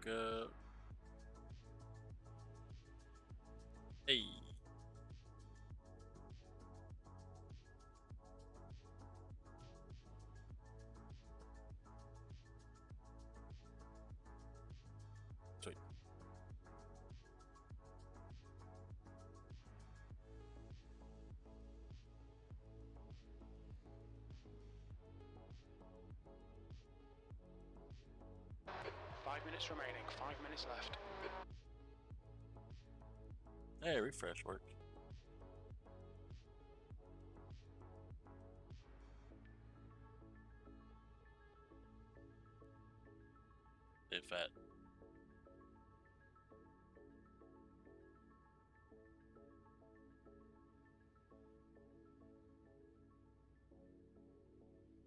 back up. Hey. Sweet. Five minutes remaining, 5 minutes left. Hey, refresh work. If that.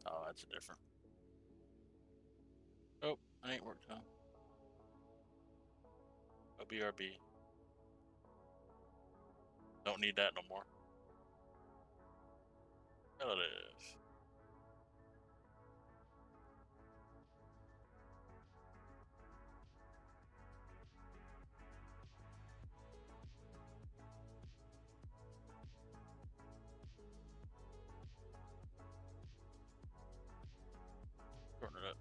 Oh, that's a different. Oh, I ain't worked, huh? A BRB. Don't need that no more. Relative. Turn it up.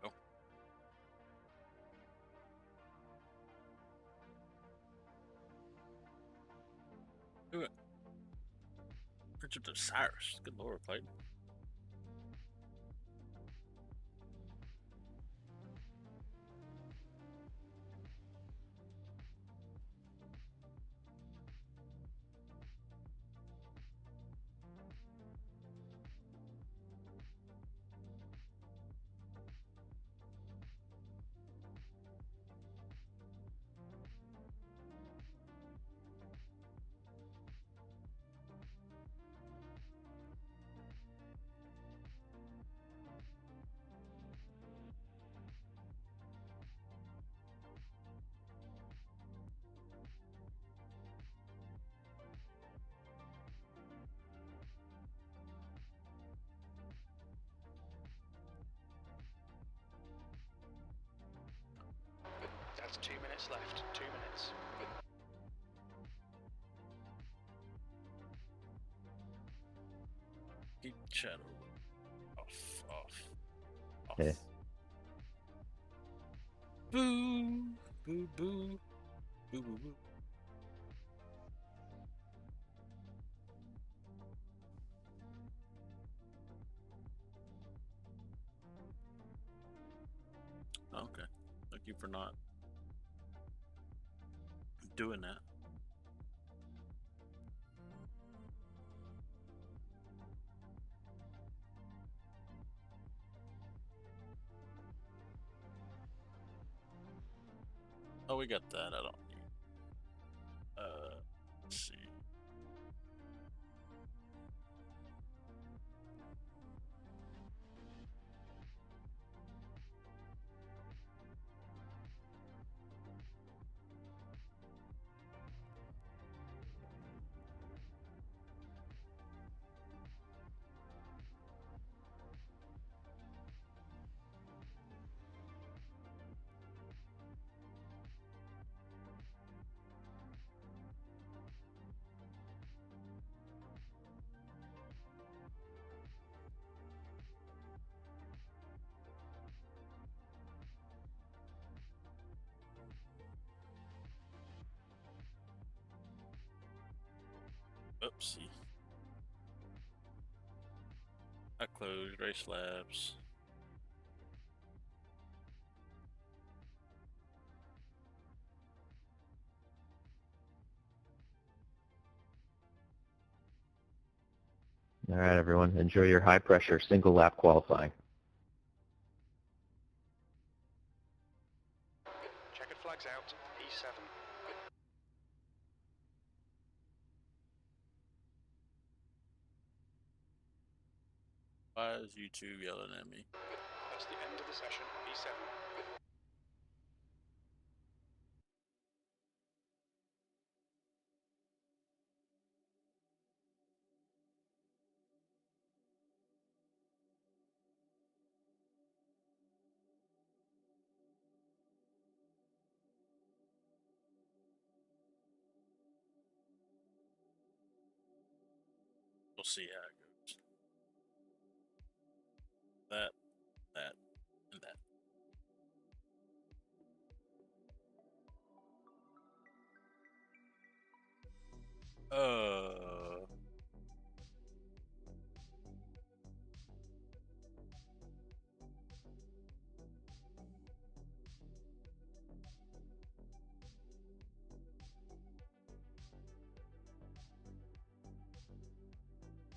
Oh. Do it. Richard Cyrus. Good lord, Clayton. That's 2 minutes left, 2 minutes. Keep shadow. Off. Yeah. Boo. Boo, boo. Boo, boo, boo. Okay. Thank you for not doing that. Oh, we got that. I don't need. Let's see. Oopsie. I closed race labs. All right, everyone. Enjoy your high-pressure single-lap qualifying. Checkered flags out. E7. Why is YouTube yelling at me? That's the end of the session. E7. We'll see how it goes. That, and that.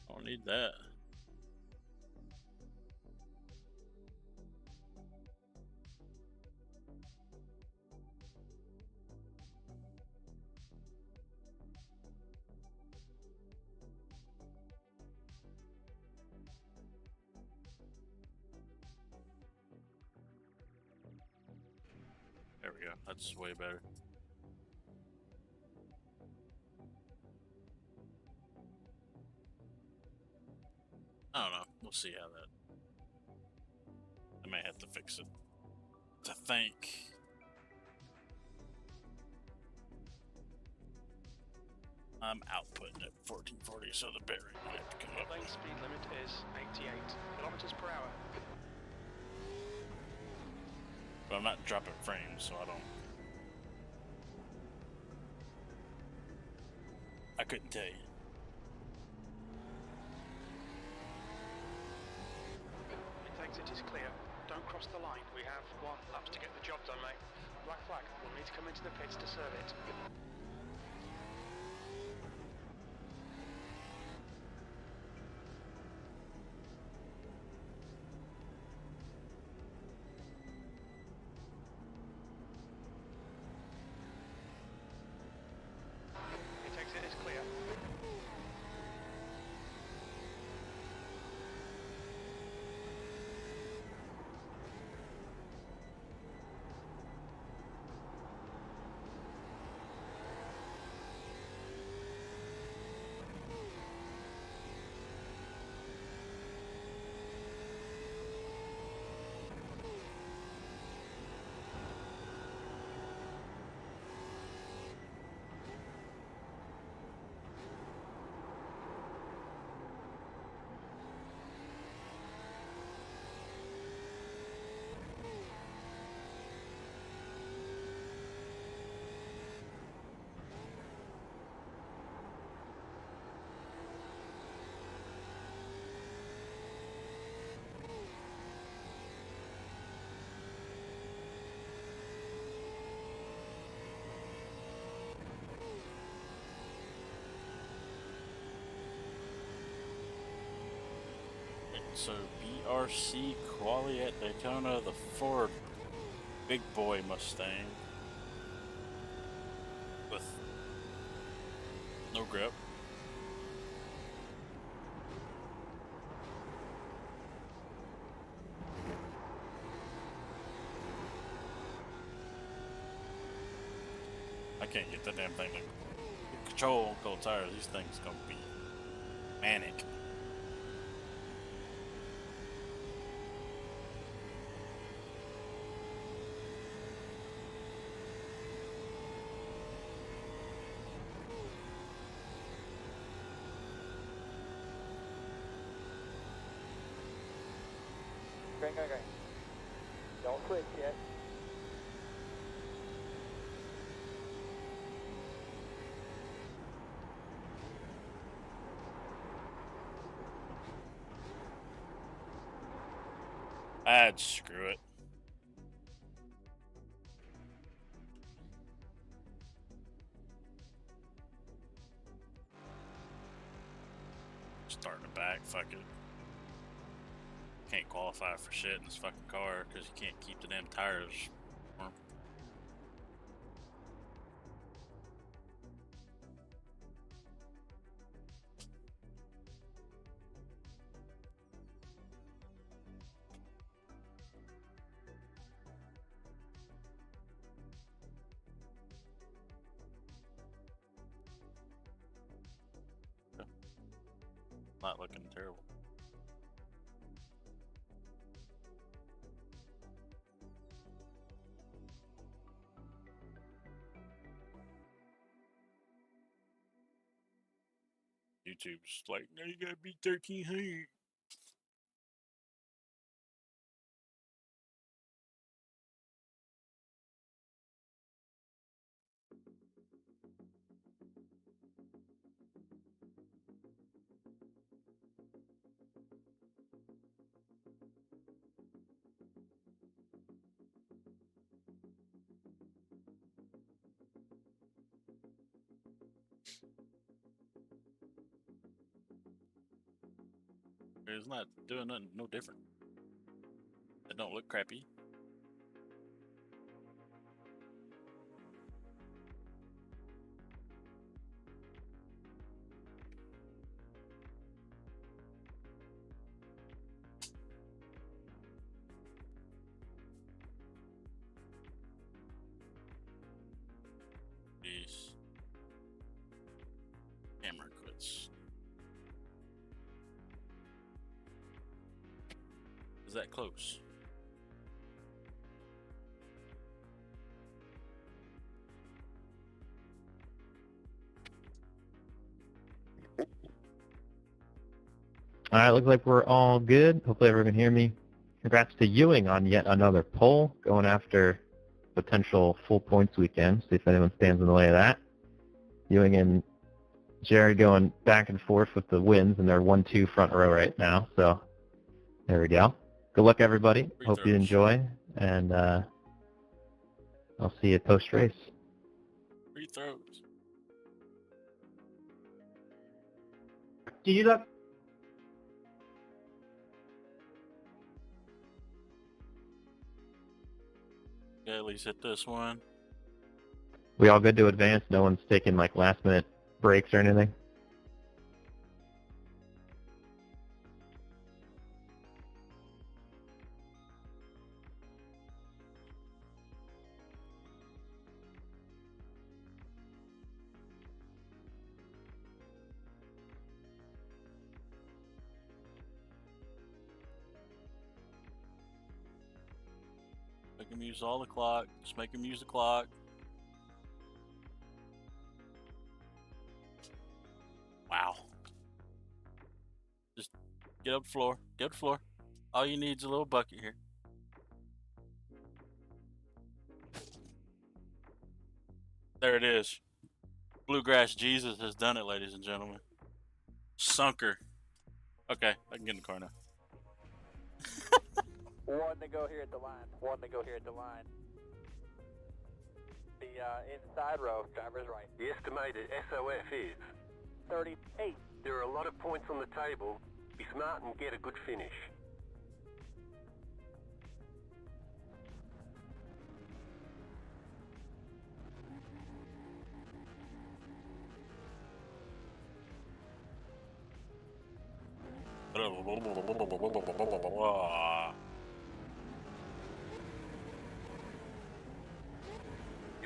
Don't need that. There we go. That's way better. I don't know. We'll see how that. I may have to fix it. To think. I'm outputting at 1440, so the bearing might have to come up. Lane speed limit is 88 kilometers per hour. But I'm not dropping frames, so I don't. I couldn't tell you. Exit is clear. Don't cross the line. We have 1 lap to get the job done, mate. Black flag. We'll need to come into the pits to serve it. Exit is clear. So BRC quali at Daytona, the Ford big boy Mustang with no grip. I can't get that damn thing to control on cold tires. These things gonna be manic. Going. Don't quit yet. I'd screw it. Starting it back, fuck it. Can't qualify for shit in this fucking car because you can't keep the damn tires warm. Not looking terrible. YouTube's like, now you gotta beat 1300. It's not doing nothing no different. It don't look crappy. Jeez. Camera quits. Is that close? All right, looks like we're all good. Hopefully everyone can hear me. Congrats to Ewing on yet another pole, going after potential full points weekend. See if anyone stands in the way of that. Ewing and Jared going back and forth with the wins, and they're 1-2 front row right now. So there we go. Good luck, everybody. Free Hope you throws. enjoy, and I'll see you post-race. Free throws. Do you look? Yeah, at least hit this one. We all good to advance? No one's taking like last-minute breaks or anything? Make him use all the clock. Just make him use the clock. Wow. Just get up the floor. Get up the floor. All you need is a little bucket here. There it is. Bluegrass Jesus has done it, ladies and gentlemen. Sunker. Okay, I can get in the car now. One to go here at the line. One to go here at the line. The inside row, driver's right. The estimated SOF is 38. there are a lot of points on the table. Be smart and get a good finish. You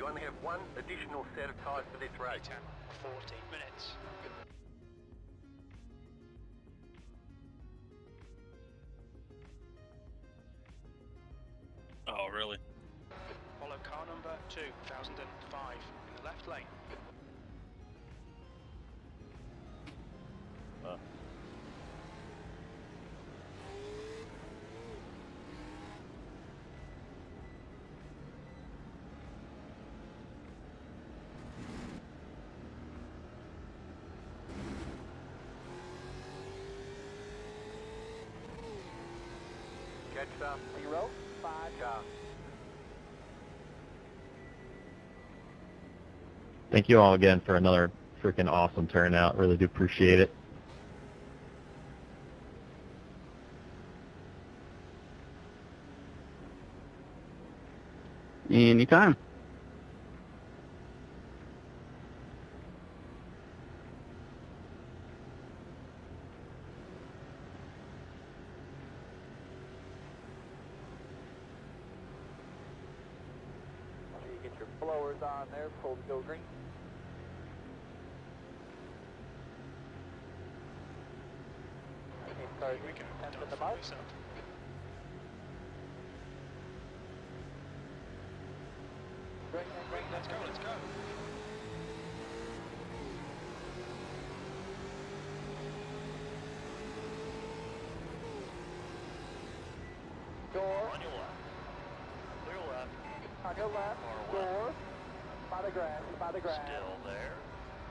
only have one additional set of tyres for this race. 10, 40 minutes. Oh, really? Follow car number 2005 in the left lane. Next up, 0, 5, car. Thank you all again for another freaking awesome turnout. Really do appreciate it. Anytime. so you get your blowers on there, pull the go green. Okay, sorry, Here we go. 10 Don't in the fuck mud. this up. Green, Green, let's go, let's go. door, On your left. Clear left. on your left, Far left. door, by the grass, by the grass, Still there.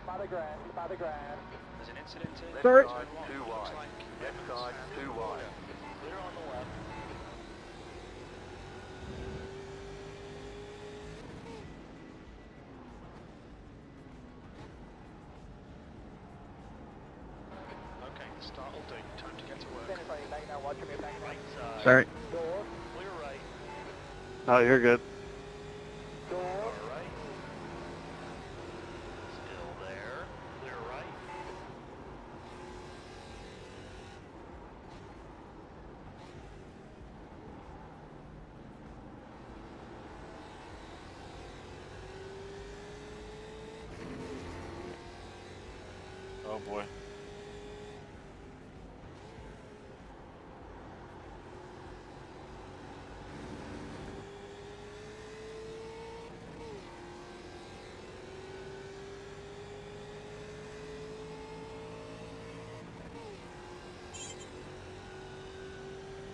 by the grass, by the grass. There's an incident in. Left Sorry. side, too Looks wide. like Left Evans side, and too Porter. wide. Clear on the left. Okay, the start will do. Time to get to work. Stand in front of you, back now, watch your back now. Right side. Sorry. Door, Clear right. Oh, you're good. door, Far right. Still there. Clear right. Oh boy.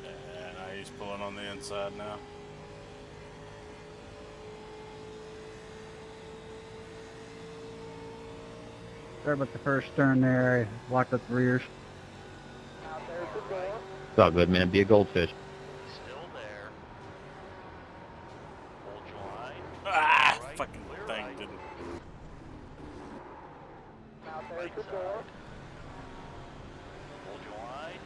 Yeah, now he's pulling on the inside now. Sorry about the first turn there. I locked up the rears. out there's the door, It's all good, man. Be a goldfish. Still there. Hold your line. Ah, Right, fucking clear thing right. didn't. out there's Right the door, side. Hold your line.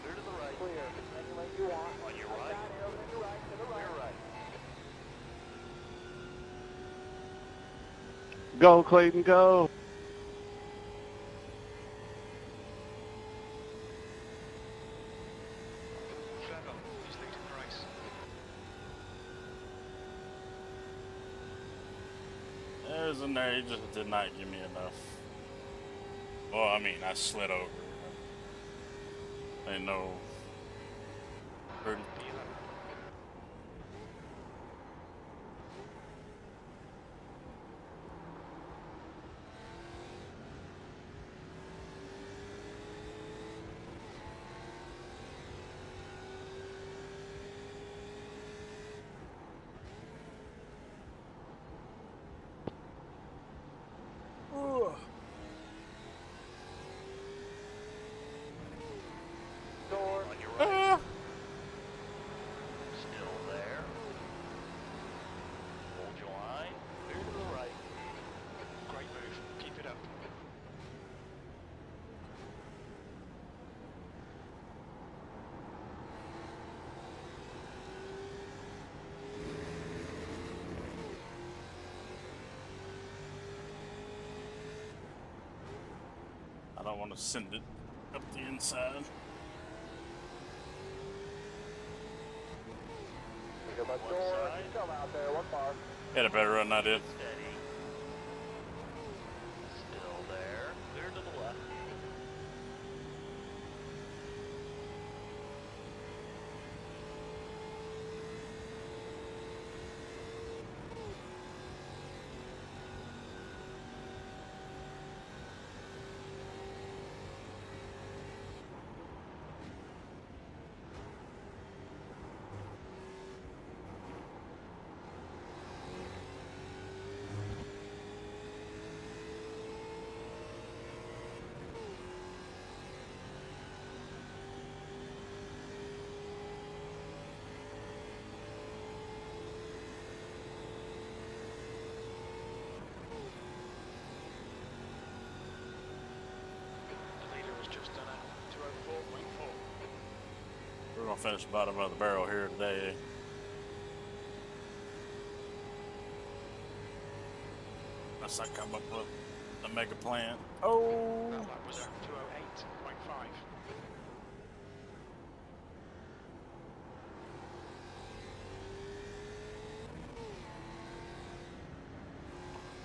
Clear to the right. clear, any lane you want. On your right. Down here, over to the right, to the Clear right. right. Go, Clayton, go. Trevor, who's leading the race? There's in there, he just did not give me enough. Well, I mean, I slid over. Ain't no. Door, On your right. Still there. Hold your line. Clear to the right. Great move. Keep it up. I don't want to send it up the inside. you got my One door, side. come out there, one bar. Had a better run than I did. Steady. Still there. Clear to the left. gonna finish the bottom of the barrel here today. Unless I come up with a mega plant. Oh! That lap was at 208.5.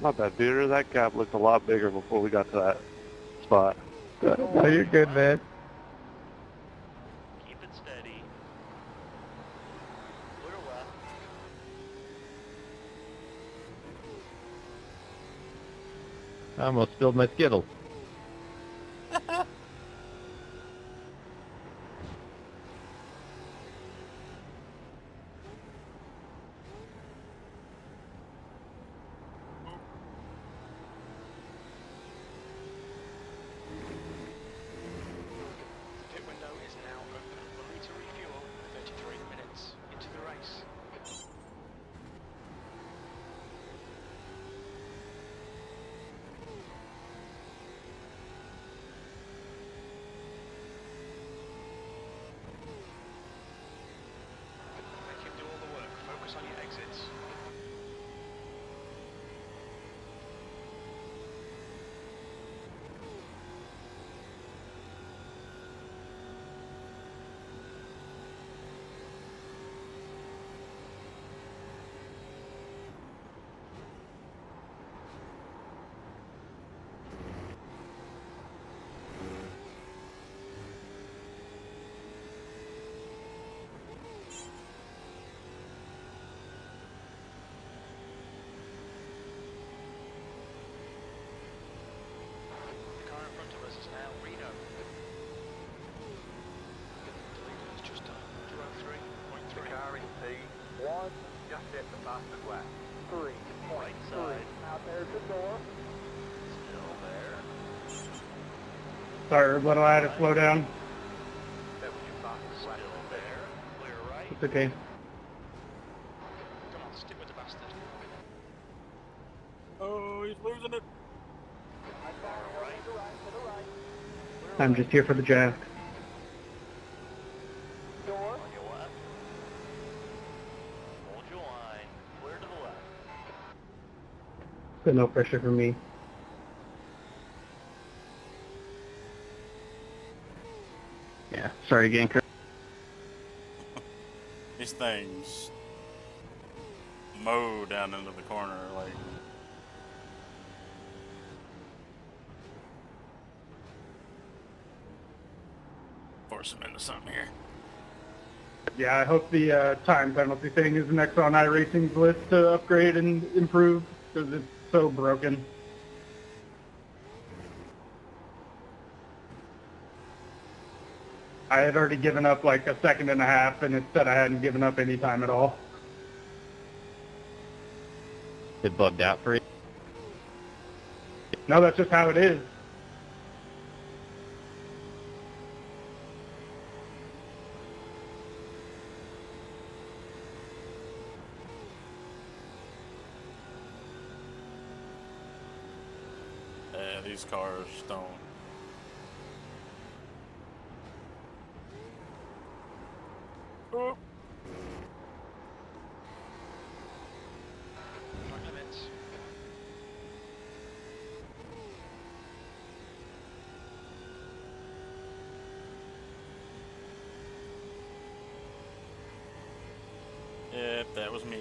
My bad, Peter. That gap looked a lot bigger before we got to that spot. No, you're good, man. Keep it steady. Clear left. I almost spilled my Skittles. The pit window is now open. We'll need to refuel 33 minutes into the race. Make him do all the work. Focus on your exits. The car in front of us is now Reno. The leader is just done 203.3. The car in P1 just set the fastest lap. 3.3. Right side. Now there's the door. Still there. Sorry, but I had to slow down. That was your fastest lap. Still there. Clear right. It's okay. Come on, stick with the bastard. Oh, he's losing it. I'm just here for the jack. Door. On your left. Hold your line. Clear to the left. So no pressure for me. Yeah, sorry again, Chris. These things mow down into the corner like. Force him into something here. Yeah, I hope the time penalty thing is next on iRacing's list to upgrade and improve, because it's so broken. I had already given up like a second and a half, and it said I hadn't given up any time at all. It bugged out for you. No, that's just how it is. These cars don't. Oh. 5 minutes. Yep, that was me.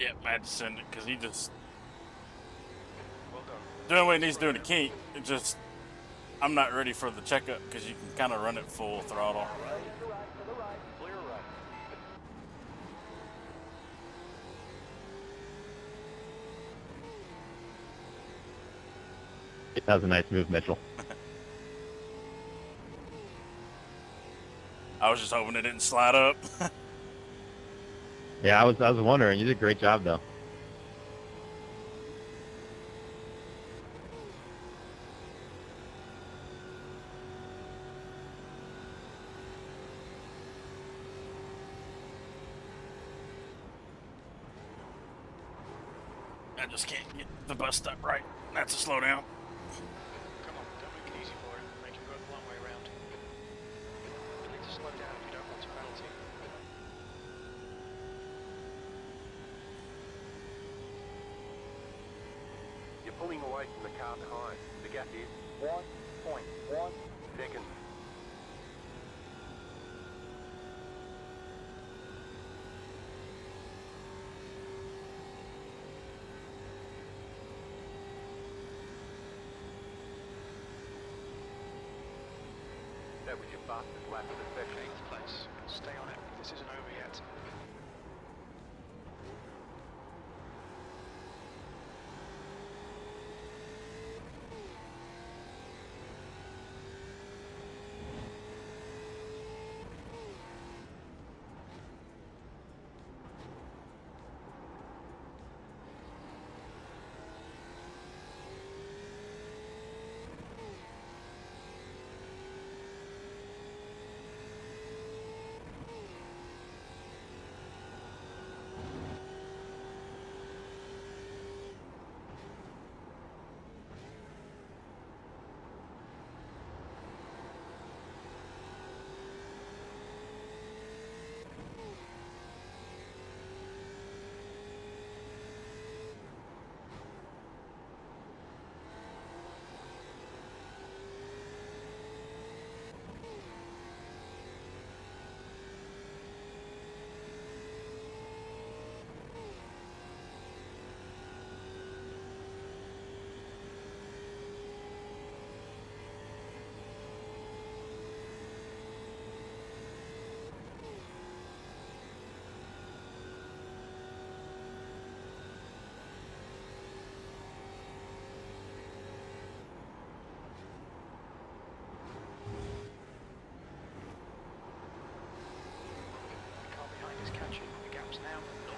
Yep, I had to send it because he just Well done. doing what he needs to do in the kink. It just, I'm not ready for the checkup because you can kind of run it full throttle. Clear right. That was a nice move, Mitchell. I was just hoping it didn't slide up. Yeah, I was wondering. You did a great job, though. I just can't get the bus stop right. That's a slowdown. Come on, don't make it easy for him. Make him go the long way around. You need to slow down if you don't want a penalty. You're pulling away from the car behind. The gap is 1.1. seconds. That was your fastest lap of the session. 8th place. Stay on it. This isn't over yet. The car behind is catching. The gap's now 0.5.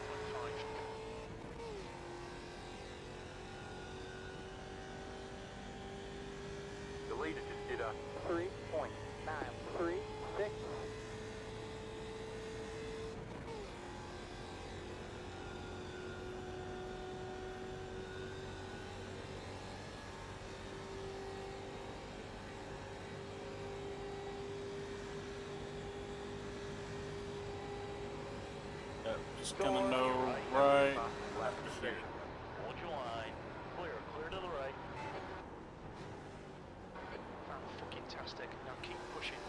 The leader just did a 3.936. Yep, just gonna know right. fastest lap of the session. Hold your line. Clear. Clear to the right. Fantastic. Now keep pushing.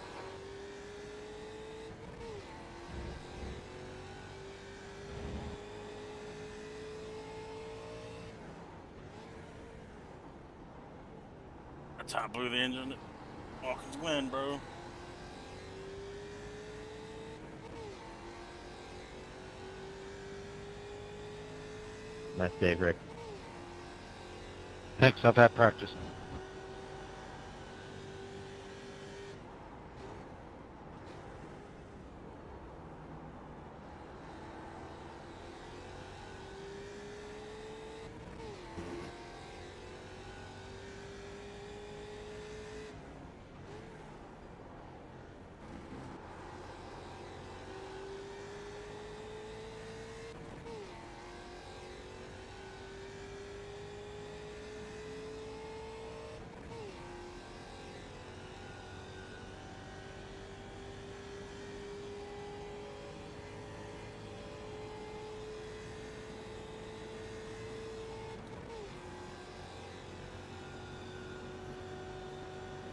That's how I blew the engine at Watkins Glen, bro. Nice save, Rick. Thanks, I've had practice.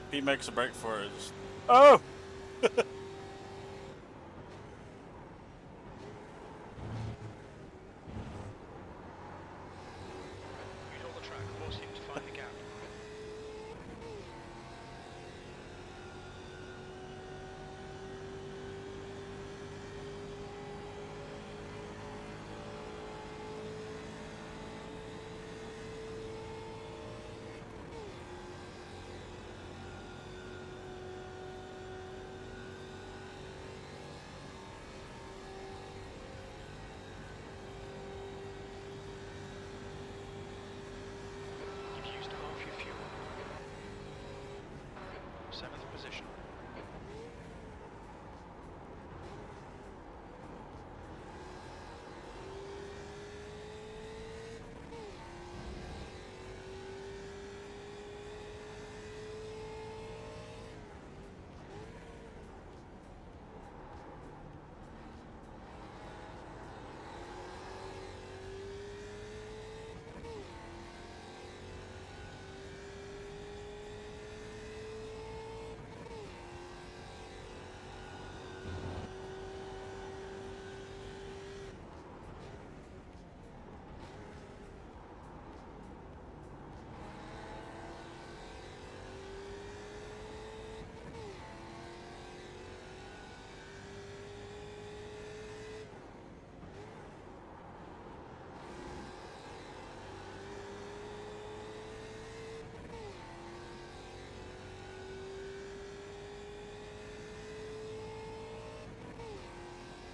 If he makes a break for it, just, oh! force him to find the gap. You've used half your fuel. 7th position.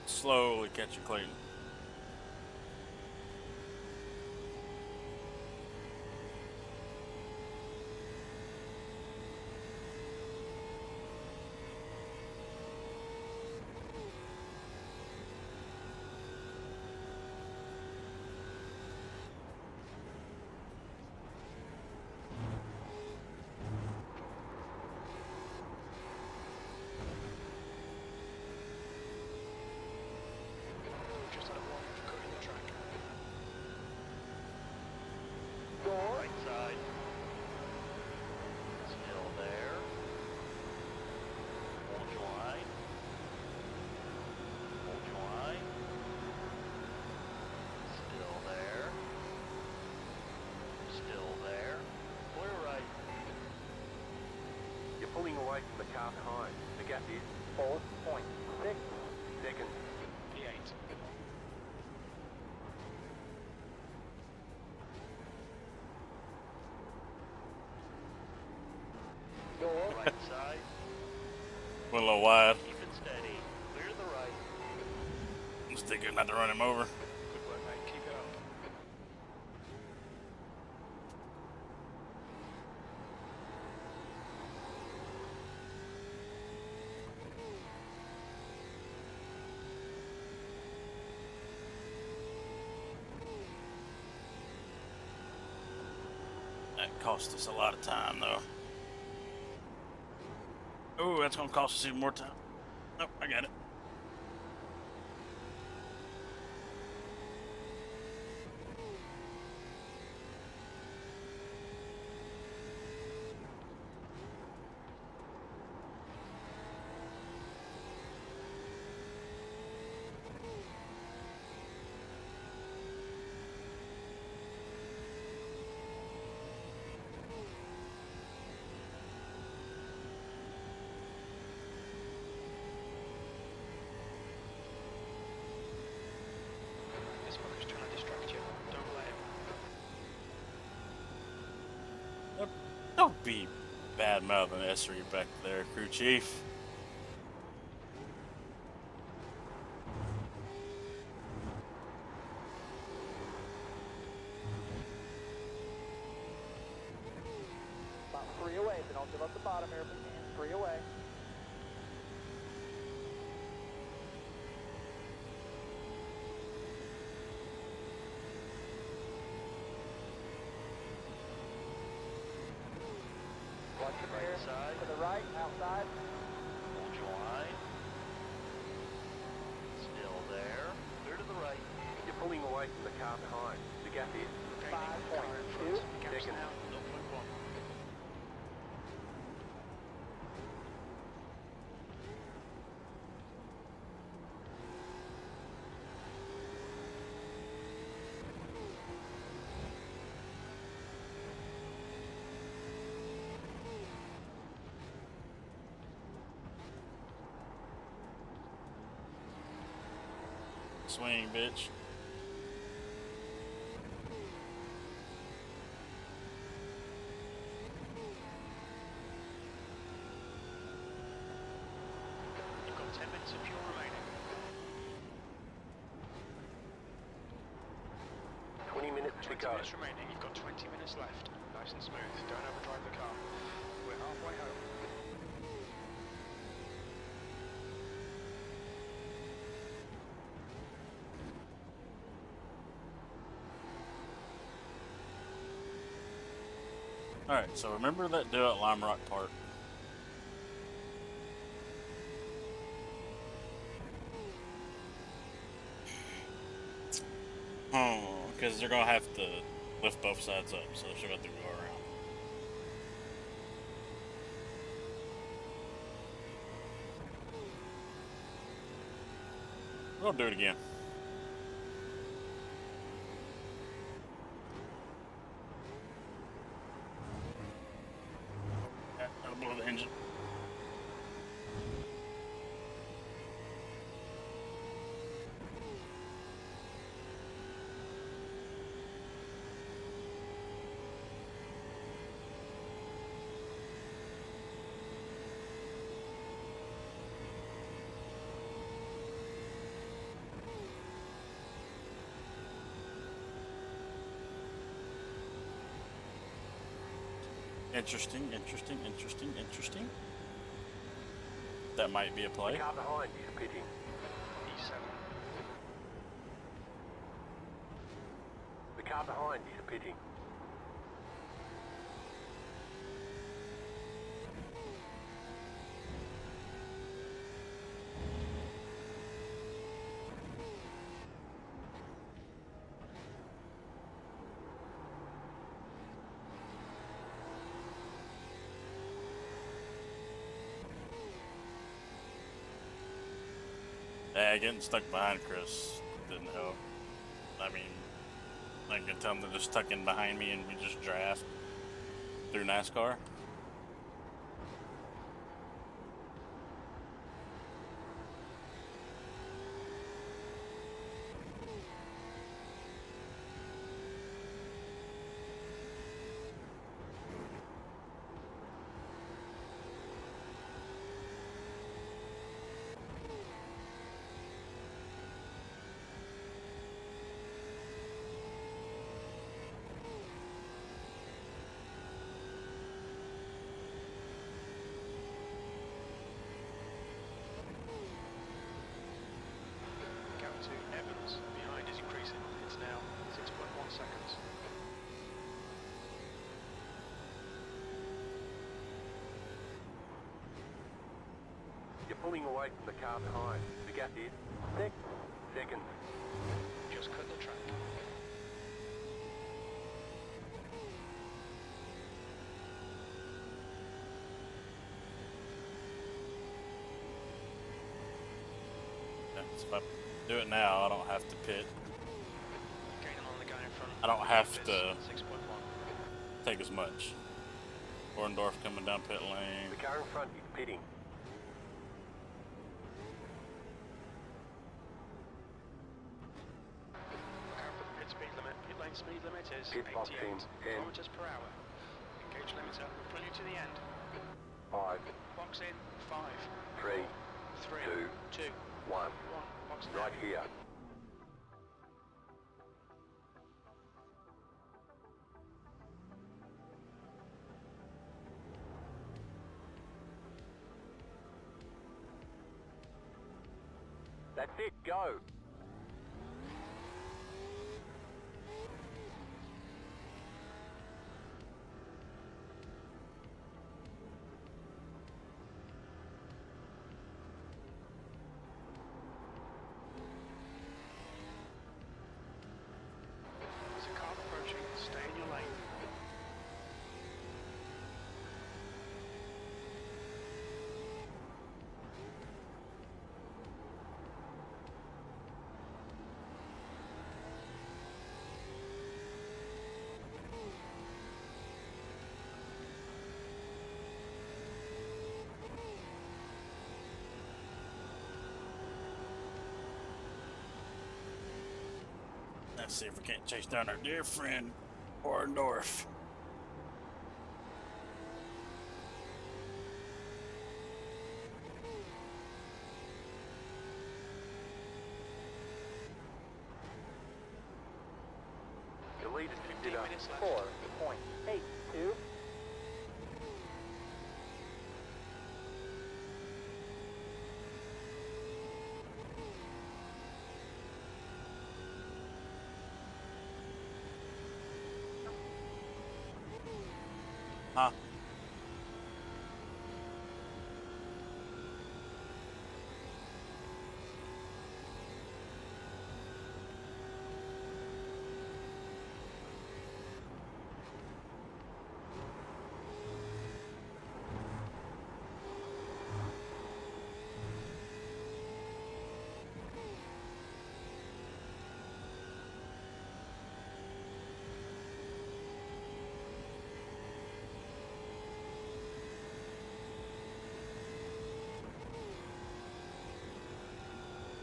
Slowly catch you clean. Just had a warning for cutting the track. Right side. Still there. Hold your line. Hold your line. Still there. Still there. Clear right. You're pulling away from the car behind. The gap is 4.6 seconds. P8. Right side. Went a little wide. Keep it steady. Clear the right. I'm sticking not to run him over. Good work, mate. Keep it up. That cost us a lot of time, though. Oh, that's gonna cost us even more time. Nope, I got it. This fucker's trying to distract you. Don't let him. Don't be bad mouthing Esri back there, crew chief. About 3 away, so don't give up the bottom here if we can. 3 away. Watch your Right rear. side. To the right, outside. Hold your line. Still there. Clear to the right. You're pulling away from the car behind. The gap is 5.2. Gaps seconds. now. 0.1. Swing, bitch. You've got 10 minutes of fuel remaining. 20 minutes to 20 go. minutes remaining. You've got 20 minutes left. Nice and smooth. Don't overdrive the car. We're halfway home. Alright, so remember that deal at Lime Rock Park? Oh, because they're gonna have to lift both sides up, so they're still gonna have to go around. We're gonna do it again. Yeah, that'll blow the engine. Interesting, interesting, interesting, interesting. That might be a The play. car behind is pitting. E7. The car behind is pitting. Yeah, getting stuck behind Chris didn't help. I mean, I can tell them to just tuck in behind me and we just draft through NASCAR. Gap to Evans. Behind is increasing. It's now 6.1 seconds. You're pulling away from the car behind. The gap is 6 seconds. Just cut the track. Yeah, so if I do it now, I don't have to pit. Gaining on the guy in front. I don't have to 6.1. take as much. Orndorff coming down pit lane. The car in front is pitting. Look out for the pit speed limit. Pit lane speed limit is Pit box 88 in 10. kilometers per hour. Engage limiter. We'll pull you to the end. 5, Box in 5, 3, 3, 2, 2, 1. 1. Box Right here. That's it, go. There's a car approaching. Stay in your lane. Let's see if we can't chase down our dear friend Orndorff. The leader's picked it up. minutes left. 4.82. Huh?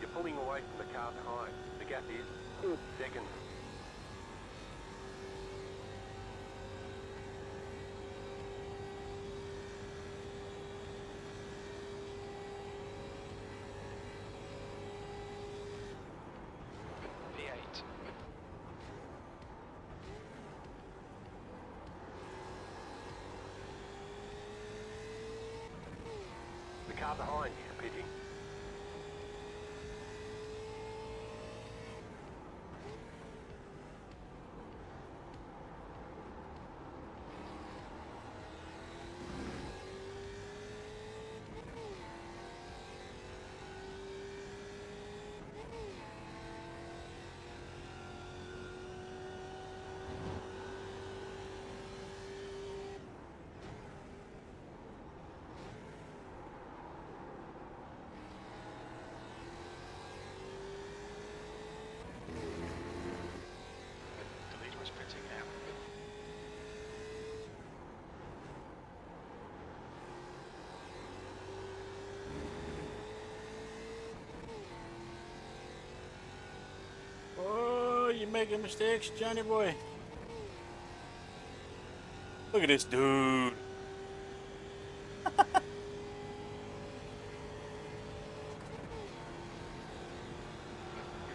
You're pulling away from the car behind. The gap is 2 seconds. V8. The car behind is pitting. The leader is pitting now. Oh, you making mistakes, Johnny boy. Look at this dude. We're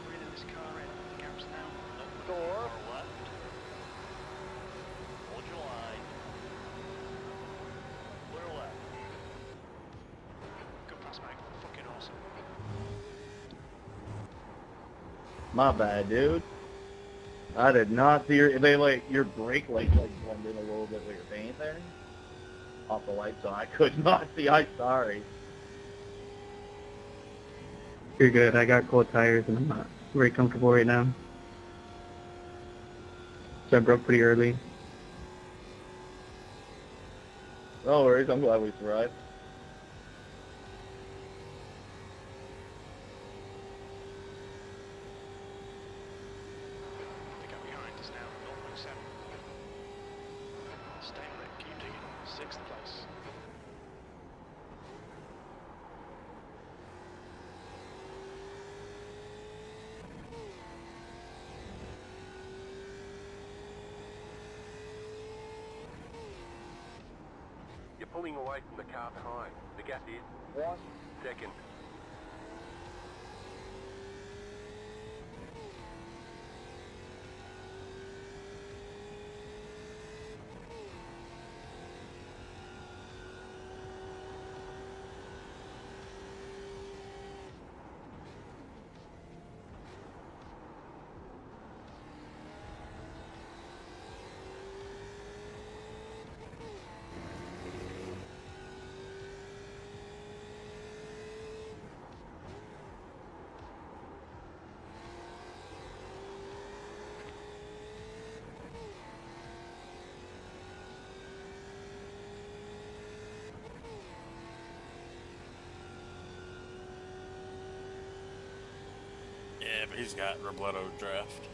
reeling this car in. The gap's now Door. left. Hold your line. Clear left. Good pass, mate. Fucking awesome. My bad, dude. I did not see your, your brake lights blended a little bit with your paint there. Off the light, so I could not see. I'm sorry. You're good. I got cold tires and I'm not very comfortable right now. So I broke pretty early. No worries. I'm glad we survived. The gap behind is now 0.7. Stay on it. Keep digging. 6th place. You're pulling away from the car behind. The gap is 1 second. Yeah, but he's got Robledo draft.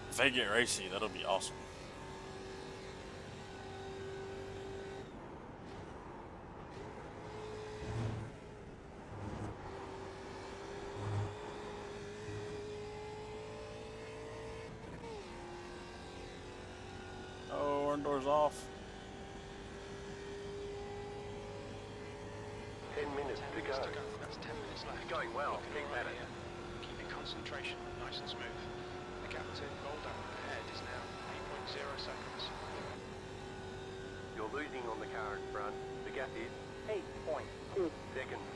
If they get racy, that'll be awesome. doors off. 10 minutes 10 to minutes go. to go. That's 10 minutes left. Going well. Looking Keep all at right it. here. Keeping concentration nice and smooth. The gap to Golden ahead is now 8.0 seconds. You're losing on the car in front. The gap is 8.2. seconds.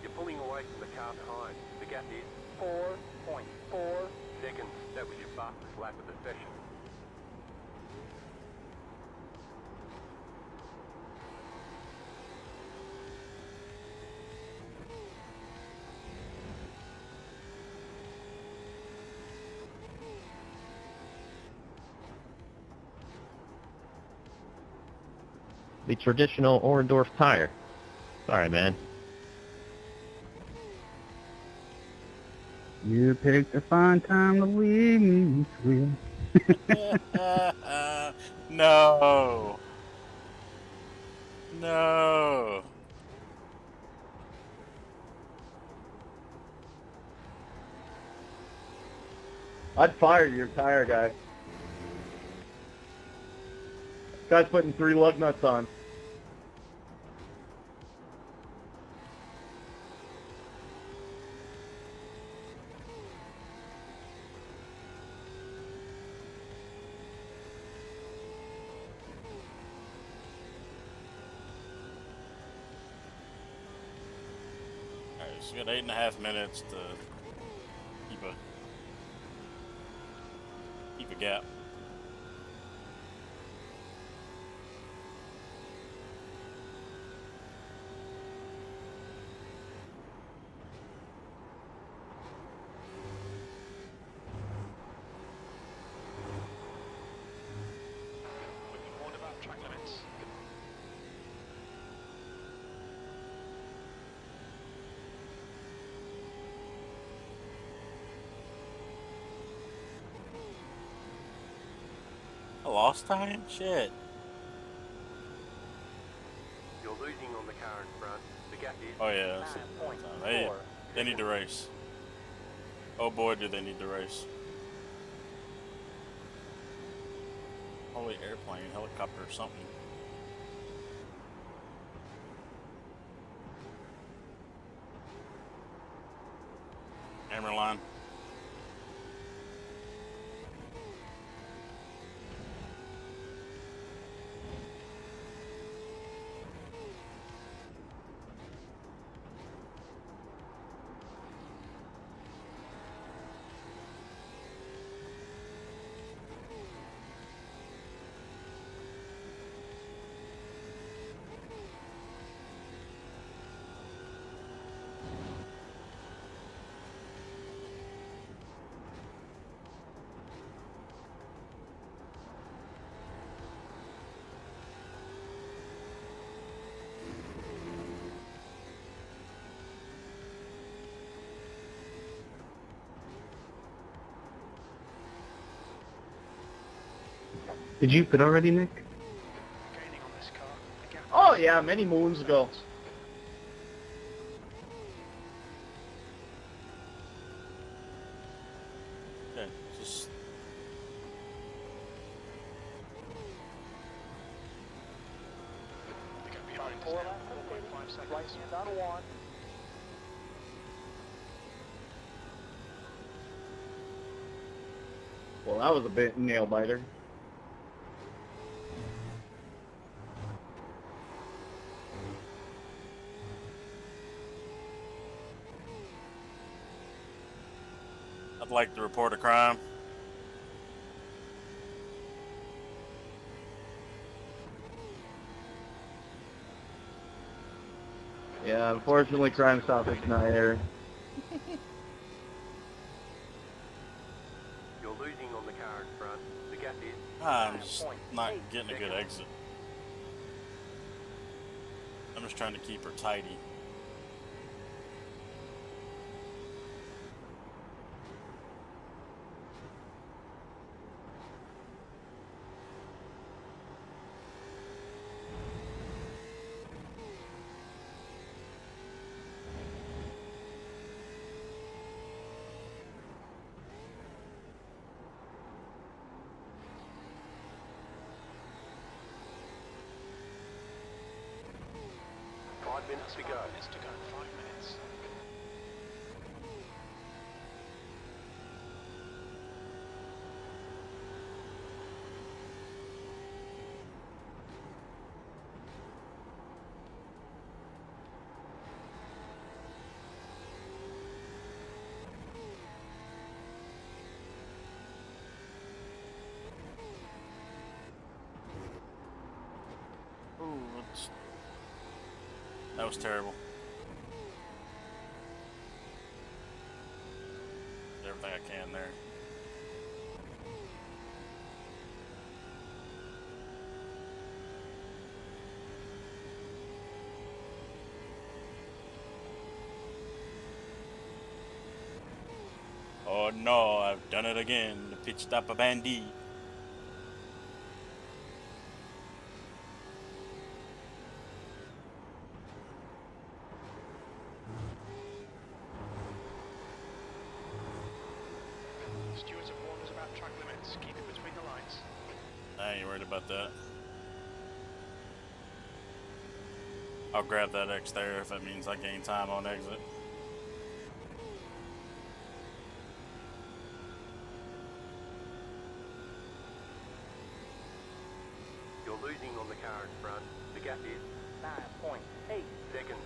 You're pulling away from the car behind. The gap is 4.4. seconds. That was your fastest lap of the session. The traditional Orendorf tire. Sorry, man. You picked a fine time to leave me, sweet. No. No. I'd fire your tire guy. Guy's putting 3 lug nuts on. Alright, so we got 8.5 minutes to keep a gap. We've been warned about track limits. I lost time? Shit. You're losing on the car in front. The gap is Oh yeah, that's they need to race. Oh boy, do they need to race. Holy airplane, helicopter, or something. Hammerline. Did you pit already, Nick? Gaining on this car. The gap Oh yeah, many moons ago. Okay, just The gap behind is 4 now laps. 4.5 seconds. Right hand on 1. Well, that was a bit nail biter. I'd like to report a crime. Yeah, unfortunately, crime stoppage not here. You're losing on the car in front. The gap is I'm just not getting a good exit. I'm just trying to keep her tidy. minutes to go. 5 minutes to go. 5 minutes. Ooh, that was terrible. Did everything I can there. Oh no, I've done it again. The pitch stop a bandit. Stewards have warned us about track limits. Keep it between the lines. I ain't worried about that. I'll grab that X there if it means I gain time on exit. You're losing on the car in front. The gap is 9.8. seconds.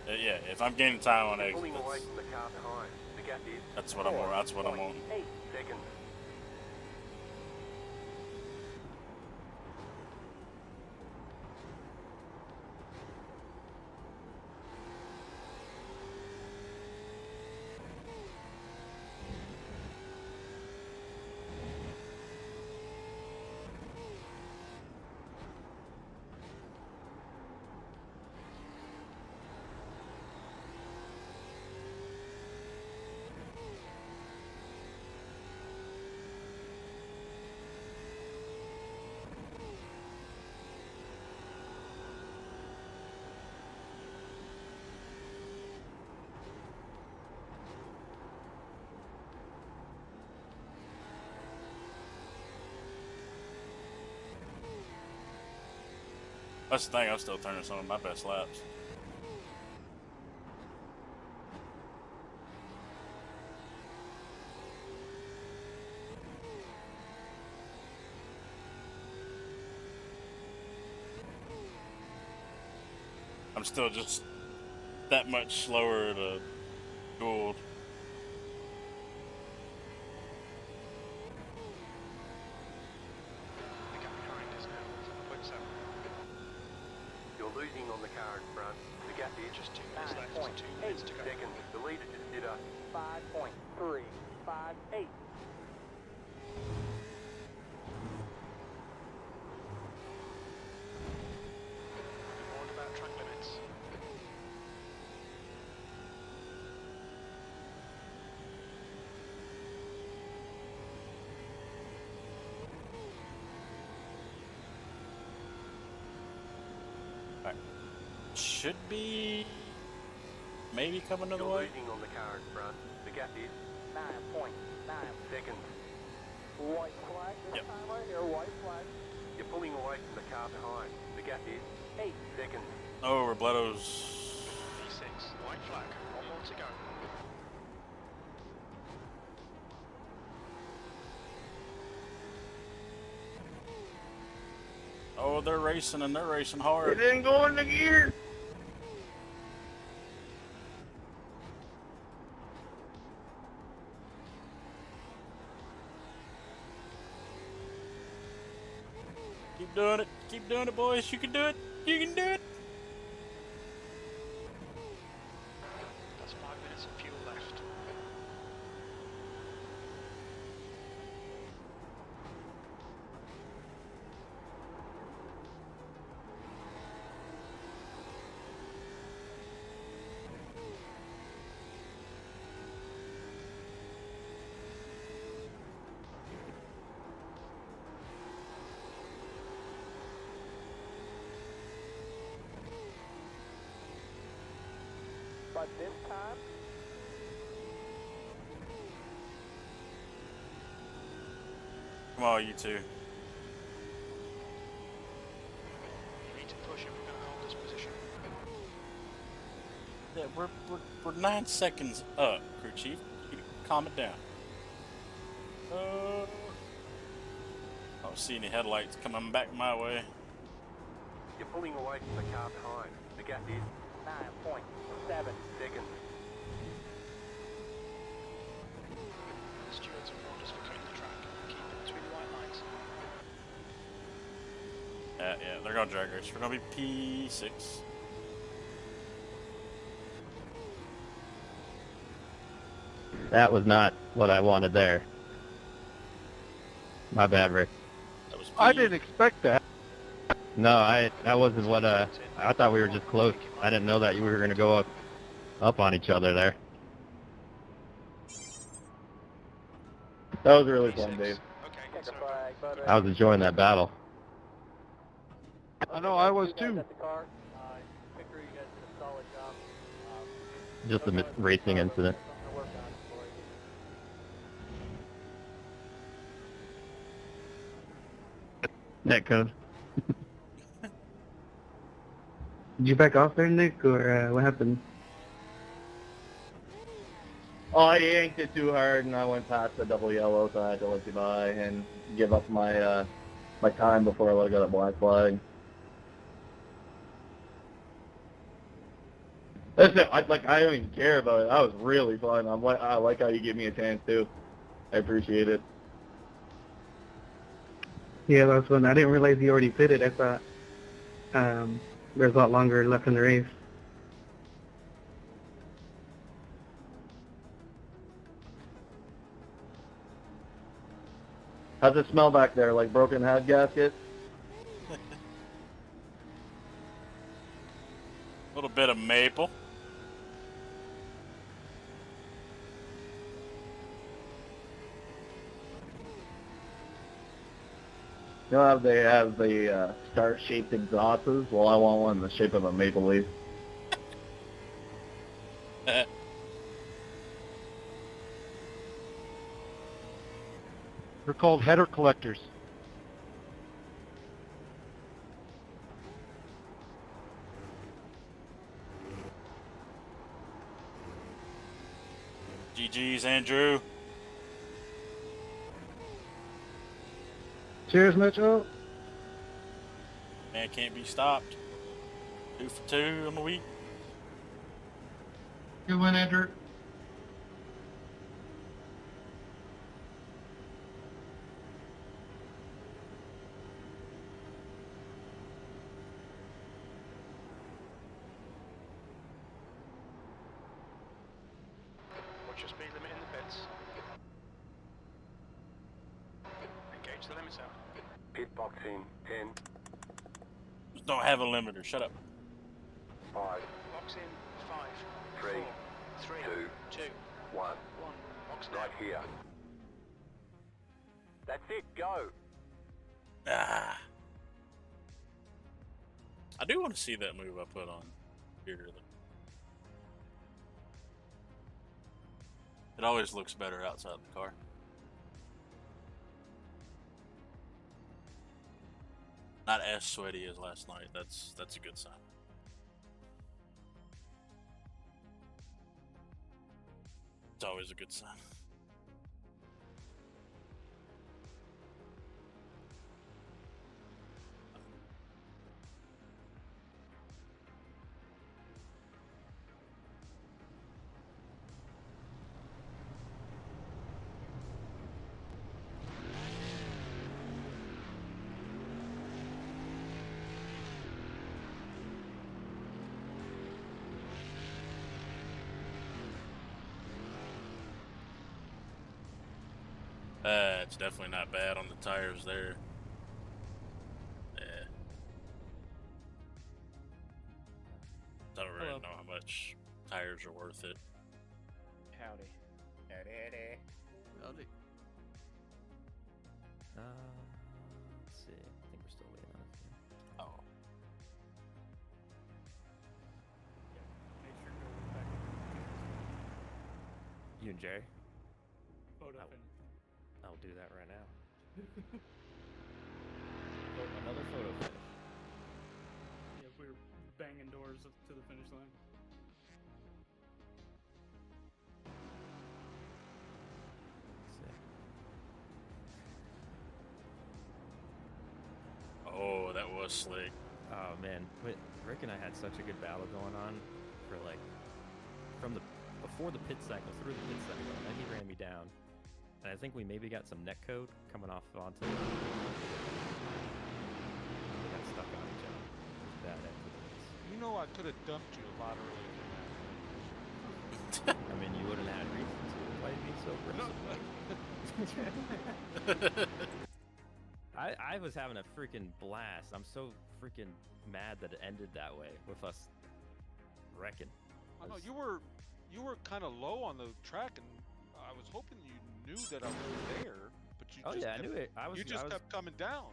Yeah, if I'm gaining time on You're exit, pulling away from the car behind. The gap is that's what I'm on. That's what I'm on. 8. seconds. That's the thing, I'm still turning some of my best laps. I'm still just that much slower to Gould. The gap behind is now 7.7. You're losing on the car in front. The gap is Just 2 minutes left. 2 minutes to go. seconds. The leader just did a 5.358. Warned about track limits. Should be maybe coming another You're way. losing on the car in front. The gap is 9.9. seconds. White flag this Yep. time right here. White flag. You're pulling away from the car behind. The gap is 8. seconds. Oh, Robletto's. V6. White flag. 1 more to go. Oh, they're racing and they're racing hard. It didn't go into gear. Keep doing it. Keep doing it, boys. You can do it. You can do it. That's 5 minutes of fuel left. But this time, Come on, you two. You need to push if we're going to hold this position. Yeah, we're 9 seconds up, crew chief. Calm it down. Oh, I don't see any headlights coming back my way. You're pulling away from the car behind. The gap is 9.7 seconds. The stewards have orders for clearing the track. Keep it between the white lines. Yeah, they're gonna drag race. We're gonna be P6. That was not what I wanted there. My bad, Rick. That was P. I didn't expect that. No, that wasn't what, I thought we were just close. I didn't know that we were going to go up on each other there. That was really fun, Dave. Okay, Check so the flag, bud. I was enjoying that battle. I know I was You guys too. at the car. Victor, you guys did a solid job. Just a racing incident. Something to work on for you. Netcode. Did you back off there, Nick, or what happened? Oh, I yanked it too hard, and I went past the double yellow, so I had to let you by and give up my my time before I would have got a black flag. That's it. I don't even care about it. That was really fun. I like how you give me a chance too. I appreciate it. Yeah, that was fun. I didn't realize you already pitted. I thought there's a lot longer left in the race. How's it smell back there? Like broken head gasket? A little bit of maple. You know how they have the star-shaped exhausts? Well, I want one in the shape of a maple leaf. They're called header collectors. GG's, Andrew. Cheers, Mitchell. Man can't be stopped. 2 for 2 on the week. Good one, Andrew. watch your speed limit in the pits. Engage the limiter. Pit box in 10, Just don't have a limiter. Shut up. 5, Box in 5, 3, 4, 3, 2, 2, 1. 1. Box Right now. here. That's it, go. Ah. I do want to see that move I put on here. It always looks better outside the car. Not as sweaty as last night. That's a good sign. It's always a good sign. It's definitely not bad on the tires there. Yeah. Don't really know how much tires are worth it. Howdy. Howdy. Let's see. I think we're still waiting on it. Oh. Make sure to go back in You and Jerry? photo finish. I'll do that right now. Another photo finish. Yeah, we're banging doors up to the finish line. was slick. Oh man, but Rick and I had such a good battle going on for like before the pit cycle, through the pit cycle, and then he ran me down. And I think we maybe got some net code coming off onto. We got stuck on each other. It was bad after this. You know, I could have dumped you a lot earlier. I mean, you wouldn't have had reason to. Why are you being so aggressive? I was having a freaking blast. I'm so freaking mad that it ended that way with us wrecking. I know you were kind of low on the track, and I was hoping you knew that I was there, but you just I knew it. You just kept coming down,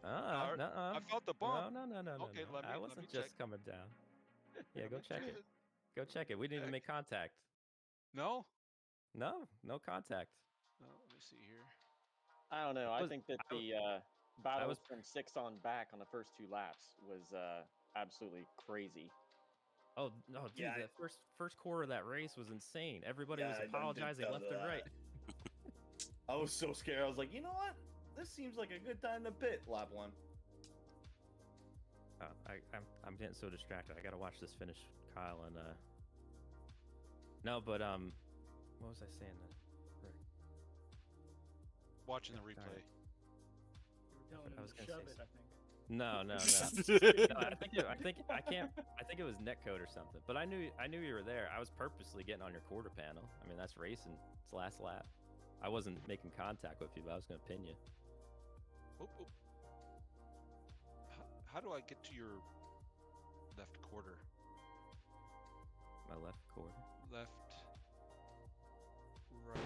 and I felt the bump. No. Okay, no. I wasn't just coming down. Yeah, go check it. Go check it. We didn't even make contact. No contact. No, let me see here. I don't know. I think that the battle from 6 on back on the first 2 laps was absolutely crazy. Oh no, dude! Yeah, the first quarter of that race was insane. Everybody was apologizing left and right. I was so scared. I was like, you know what? This seems like a good time to pit. Lap 1. I'm getting so distracted. I gotta watch this finish, Kyle, and no, but what was I saying then? Watching the replay. You were telling him to shove it, I think. No. No, I think it was netcode or something. But I knew you were there. I was purposely getting on your quarter panel. I mean, that's racing. It's last lap. I wasn't making contact with you, but I was gonna pin you. Oop. How do I get to your left quarter? My left quarter. Left. Right.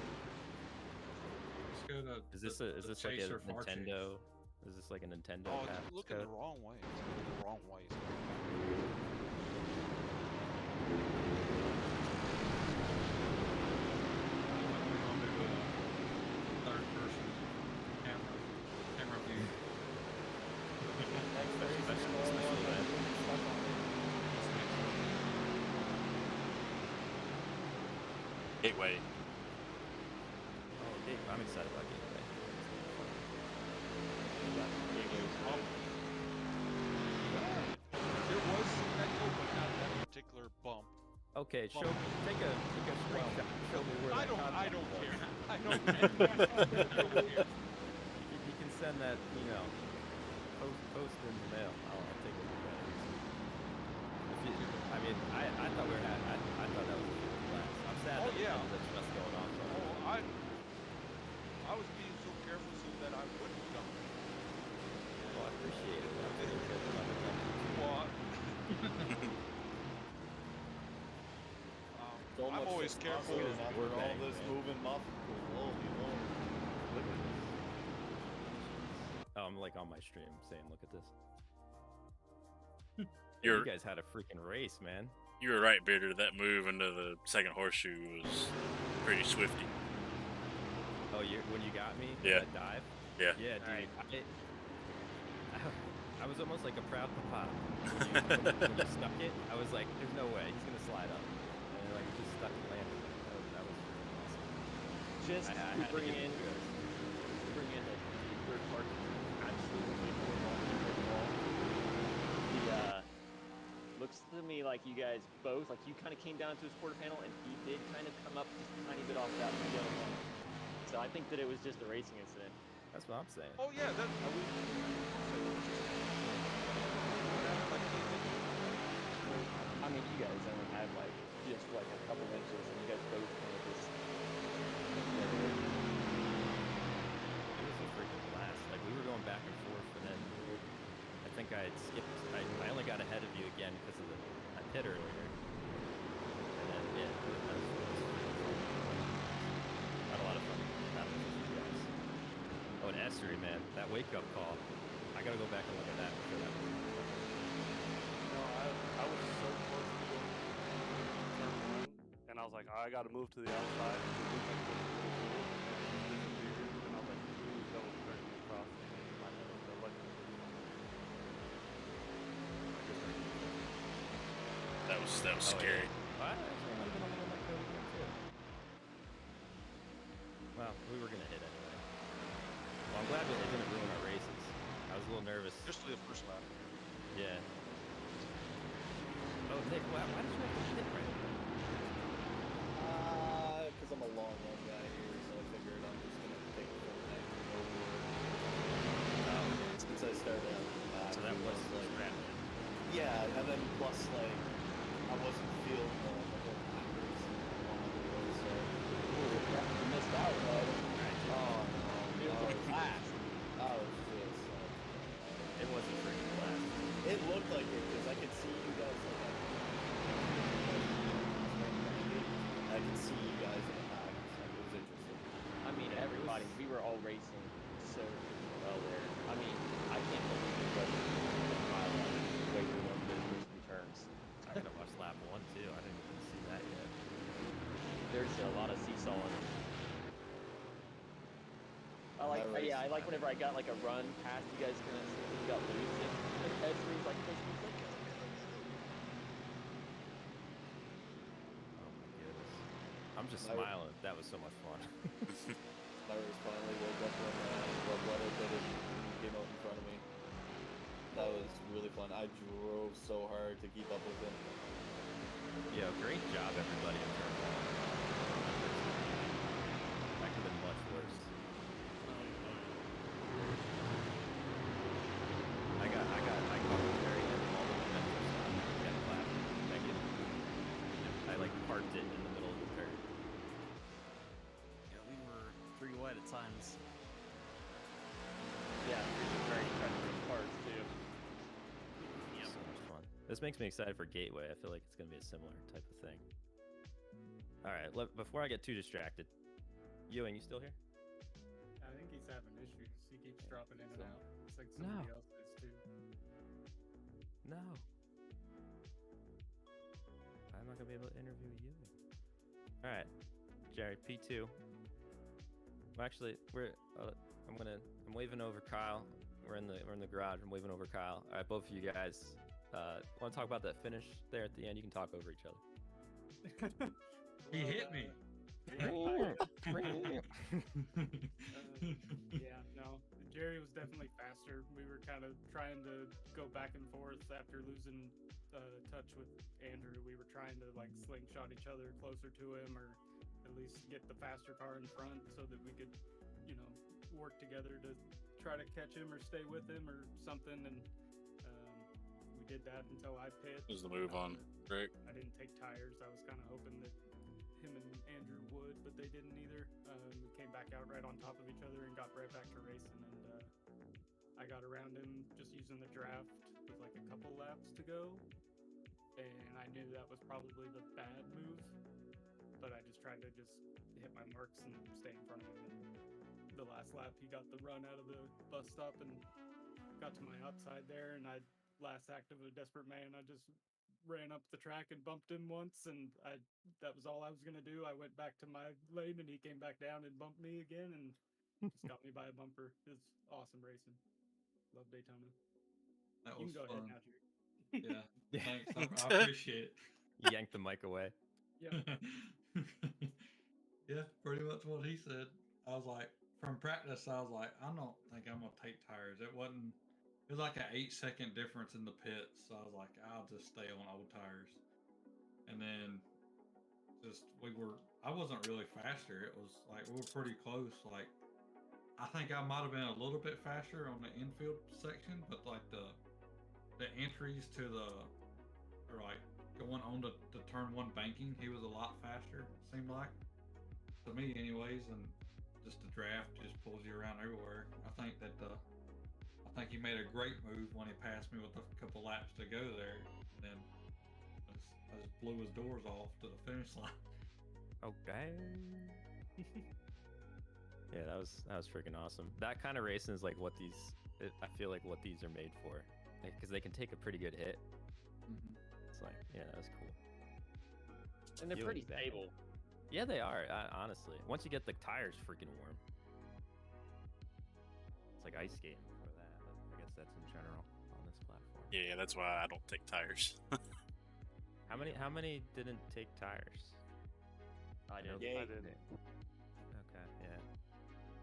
Let's go to Is this like a Nintendo? Is this like a Nintendo? Oh, it's looking the wrong way. It's looking the wrong way. Third person camera view. Gateway. Oh, Gateway. I'm excited about Gateway. There was that but not that particular bump. Okay, take a screenshot. Show me where I that don't care. I don't care. You can send that, post in the mail. I'll take a look at it. I thought I thought that was a good class. I'm sad that that's just going on. I was being so careful so that I wouldn't dump. Well, I appreciate it. I'm always careful. After all this moving muffin. Look at this. Oh, I'm like on my stream saying, look at this. You guys had a freaking race, man. You were right, Bearder. That move into the second horseshoe was pretty swifty. Oh, when you got me? Yeah. That dive? Yeah. Yeah, dude. I was almost like a proud papa. When you stuck it, I was like, there's no way. He's going to slide up. And like, just stuck and landed. That was awesome. Just to bring in the third part, absolutely looks to me like you guys both, like you kind of came down to his quarter panel, and he did kind of come up just a tiny bit off that window. So I think that it was just a racing incident. That's what I'm saying. Oh yeah, I mean, you guys only had like just like a couple inches, and you guys both kind of just. It was a freaking blast. Like we were going back and forth, and then I think I had skipped. I only got ahead of you again because of I pit earlier. And then that was had a lot of fun. That was with you guys. Oh, and Essery, man, that wake up call. I gotta go back and look at that. For that one. No, I was so close to going turn 1, and I was like, I gotta move to the outside. And I was like, please don't turn me across. That was scary. Well, we were gonna hit anyway. Well, I'm glad that it didn't ruin our races. I was a little nervous. Just to the first lap. Yeah. Oh, Nick, why did you have to hit right? Because I'm a long run guy here, so I figured I'm just gonna take a full neck over. Since I started out, so that was like, random. yeah, and then plus like I wasn't feeling the whole packers so. You missed out, bud. Oh no, It was last. I was just. It wasn't freaking last. It looked like it because I could see you guys like. I could see you guys in the pack. So it was interesting. I mean, everybody, we were all racing so well there. I mean, I can't believe it wasn't the way we won the first two turns. I gotta watch lap 1 too. I didn't even see that yet. There's a lot of seesaw in it. I like whenever I got like a run past you guys, kind of got loose and Esri's like push me. Oh my goodness. I'm just smiling. That was so much fun. Myers finally woke up when Bloodletter came out in front of me. That was really fun. I drove so hard to keep up with him. Yeah, great job everybody in turn 1. That could have been much worse. I caught the very end of all the momentum stop. Got clapped. Thank you. I like parked it in the middle of the turn. Yeah, we were 3 wide at times. Yeah, very treacherous parts too. Yeah. So much fun. This makes me excited for Gateway. I feel like it's going to be a similar type of thing. All right, before I get too distracted, Ewing, you still here? I think he's having issues. He keeps dropping in and out. It's like somebody else is too. No. I'm not gonna be able to interview you. All right, Jerry, P2. Well, actually, I'm waving over Kyle. We're in the garage. I'm waving over Kyle. All right, both of you guys. Want to talk about that finish there at the end? You can talk over each other. He hit me. Yeah, no. Jerry was definitely faster. We were kind of trying to go back and forth after losing touch with Andrew. We were trying to like slingshot each other closer to him, or at least get the faster car in front so that we could, work together to try to catch him or stay with him or something. And we did that until I pit. Was the move on, Rick? I didn't take tires. I was kind of hoping that him and Andrew would, but they didn't either. We came back out right on top of each other and got right back to racing, and I got around him just using the draft with like a couple laps to go, and I knew that was probably the bad move, but I just tried to just hit my marks and stay in front of him. And the last lap, he got the run out of the bus stop and got to my outside there, and last act of a desperate man, I just ran up the track and bumped him once, and that was all I was gonna do. I went back to my lane and he came back down and bumped me again and just got me by a bumper. It's awesome racing. Love Daytona. That You was can go fun. ahead now, Jerry. Yeah, thanks. I appreciate it. You yanked the mic away. Yeah. Yeah, pretty much what he said. I was like, from practice, I was like, I don't think I'm gonna take tires. It was like an 8-second difference in the pits. So I was like, I'll just stay on old tires. And then I wasn't really faster. It was like, we were pretty close. Like, I think I might've been a little bit faster on the infield section, but like the entries to or like going on to turn 1 banking, he was a lot faster, it seemed like. To me anyways, and just the draft just pulls you around everywhere. I think he made a great move when he passed me with a couple laps to go there. And then I just blew his doors off to the finish line. Okay. Yeah, that was freaking awesome. That kind of racing is like I feel like what these are made for, because they can take a pretty good hit. Mm-hmm. It's like, yeah, that was cool. And they're pretty stable. Yeah, they are. Honestly, once you get the tires freaking warm, it's like ice skating for that. But I guess that's in general on this platform. Yeah, that's why I don't take tires. How many didn't take tires? I did. Okay, yeah.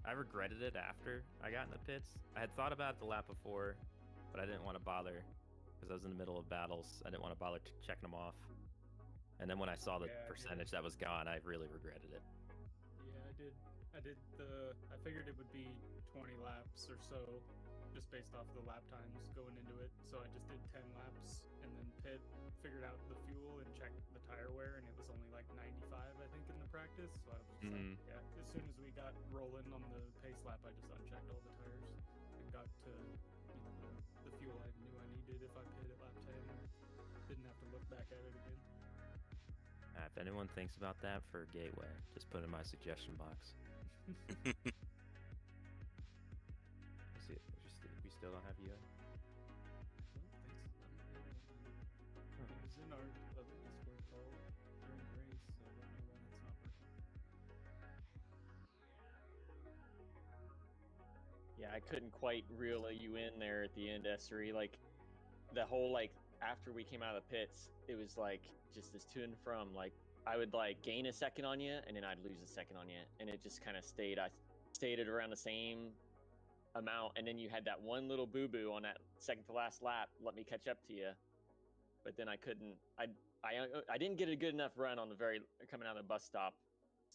I regretted it after I got in the pits. I had thought about it the lap before, but I didn't want to bother because I was in the middle of battles. I didn't want to bother checking them off. And then when I saw the percentage that was gone, I really regretted it. Yeah, I did I figured it would be 20 laps or so, just based off of the lap times going into it. So I just did 10 laps and then pit, figured out the fuel and checked the tire wear, and it was only like 95, I think, in the practice. So I was just like, yeah, as soon as we got rolling on the pace lap, I just unchecked all the tires and got to, the fuel I knew I needed if I pit at lap 10 and didn't have to look back at it again. If anyone thinks about that for Gateway, just put it in my suggestion box. See, we still don't have you. It was in our other Discord call during the race, so I don't know why it's not working. Yeah, I couldn't quite reel you in there at the end, S3. Like, the whole, like, after we came out of the pits, it was like just this to and from. Like, I would like gain a second on you, and then I'd lose a second on you, and it just kind of stayed. I stayed at around the same amount, and then you had that one little boo boo on that second to last lap. Let me catch up to you, but then I couldn't. I didn't get a good enough run on the coming out of the bus stop,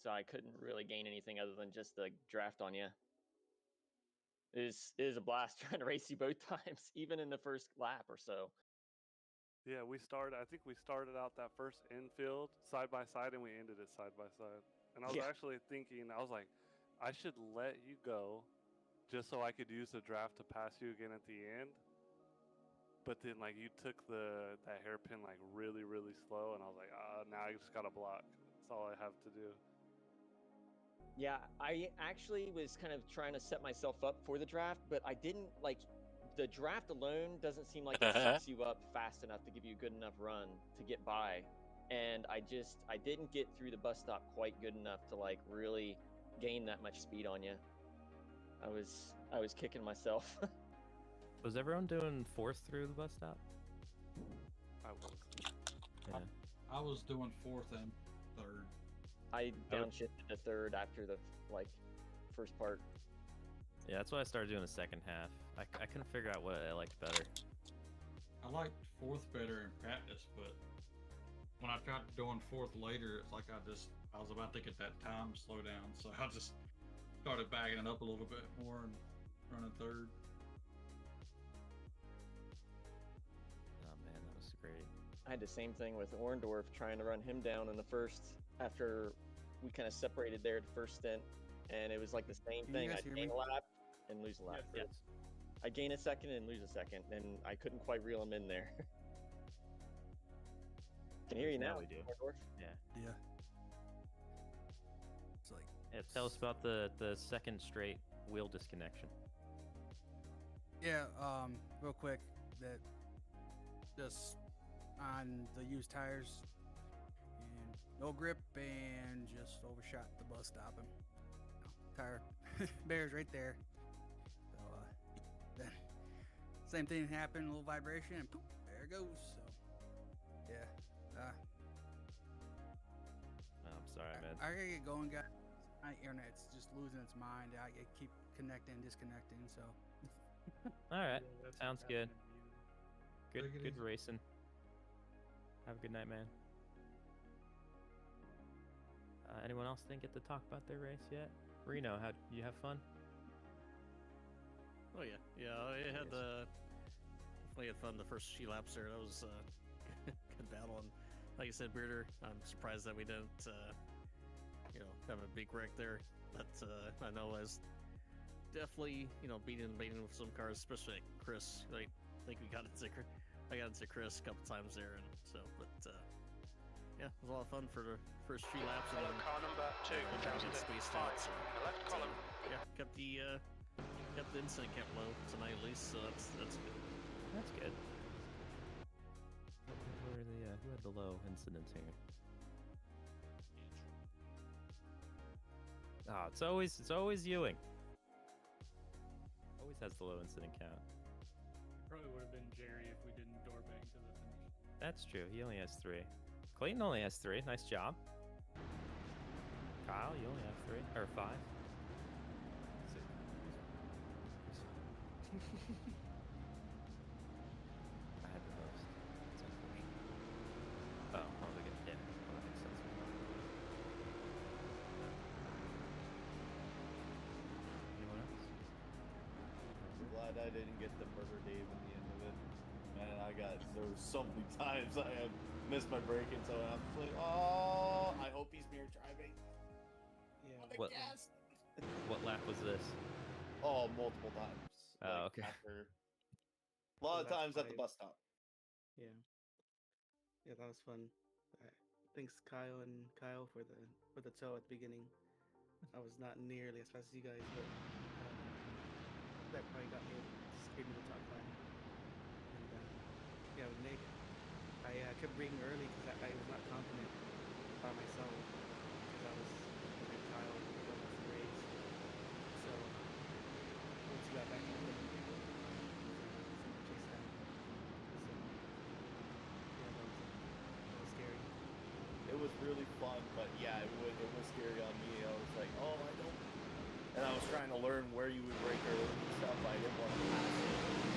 so I couldn't really gain anything other than just the draft on you. It is a blast trying to race you both times, even in the first lap or so. Yeah, I think we started out that first infield side by side, and we ended it side by side. And I was actually thinking, I was like, I should let you go just so I could use the draft to pass you again at the end. But then, like, you took that hairpin, like, really, really slow, and I was like, now I just got to block. That's all I have to do. Yeah, I actually was kind of trying to set myself up for the draft, but I didn't, like, the draft alone doesn't seem like it sucks you up fast enough to give you a good enough run to get by. And I didn't get through the bus stop quite good enough to, like, really gain that much speed on you. I was kicking myself. Was everyone doing fourth through the bus stop? I was. Yeah. I was doing fourth and third. I downshifted to third after the first part. Yeah, that's what I started doing the second half. I couldn't figure out what I liked better. I liked fourth better in practice, but when I tried doing fourth later, it's like I was about to get that time slow down, so I just started bagging it up a little bit more and running third. Oh man, that was great. I had the same thing with Orndorff, trying to run him down in the first after we kind of separated there at the first stint, and it was like the same thing. I'd gain a lap and lose a lap. Yes. I'd gain a second and lose a second, and I couldn't quite reel him in there. Can hear you now. We do. Orndorff. Yeah. It's like. Yeah, tell us about the second straight wheel disconnection. Yeah. Real quick, that just on the used tires and no grip and just overshot the bus stop and tire bears right there. So then same thing happened, a little vibration and poof, there it goes. So yeah. I'm sorry, man. I gotta get going, guys. My internet's just losing its mind. I keep connecting, disconnecting. So. All right, Yeah, sounds what's good. happening to you. Good racing. Have a good night, man. Anyone else didn't get to talk about their race yet? Reno, how you have fun? Oh yeah, I had definitely had fun the first few laps there. That was good battle, and like you said, Bearder, I'm surprised that we didn't, have a big wreck there. But I know I was definitely, beating with some cars, especially like Chris. I think I got into Chris a couple times there, and so, but yeah, it was a lot of fun for the first few laps. Follow car number 2, spaced out, so, the left column. yeah, kept the incident count low tonight at least, so that's good. That's good. Who had the low incidents here? It's always Ewing. Always has the low incident count. Probably would have been Jerry if we didn't door bang to the finish. That's true. He only has 3. Clayton only has 3. Nice job. Kyle, you only have 3 or 5. I had the most. It's unfortunate. Oh, they get hit. Oh, that makes sense. Anyone else? I'm glad I didn't get the murder Dave in the end of it. Man, there were so many times I had missed my break, and so I'm just like, oh, I hope he's mirror driving. Yeah. What? What lap was this? Oh, multiple times. Oh, okay. After a lot of times at the bus stop. Yeah. Yeah, that was fun. Thanks Kyle for the tow at the beginning. I was not nearly as fast as you guys, but that probably got me scared me the top line. And yeah, with Nick, I kept bringing early because I was not confident by myself because I was with Kyle going off the race. So once he got back in the chase down. So yeah, that was scary. It was really fun, but yeah, it was scary on me. I was like, oh, I don't. And I was trying to learn where you would break early and stuff. I didn't want to pass it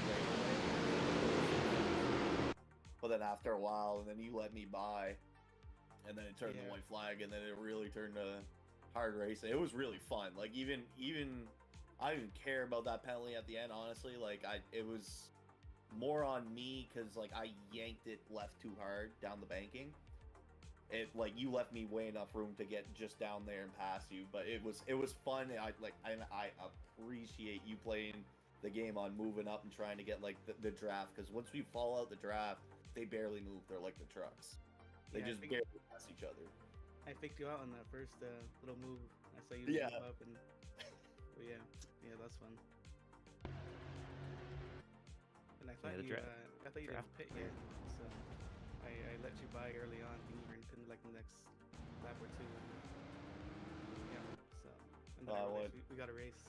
right away. But then after a while, and then you let me by, and then it turned the white flag, and then it really turned to hard racing. It was really fun. Like even I didn't care about that penalty at the end. Honestly, like it was more on me because like I yanked it left too hard down the banking. It like you left me way enough room to get just down there and pass you, but it was fun. I appreciate you playing the game on moving up and trying to get like the draft, because once we fall out the draft, they barely move. They're like the trucks. They just barely pass each other. I picked you out on that first little move. I saw you move up, and but yeah, that's fun. And I thought you didn't pit yet, so I let you by early on, thinking you were gonna pit like the next lap or two. Yeah, so and then we got a race.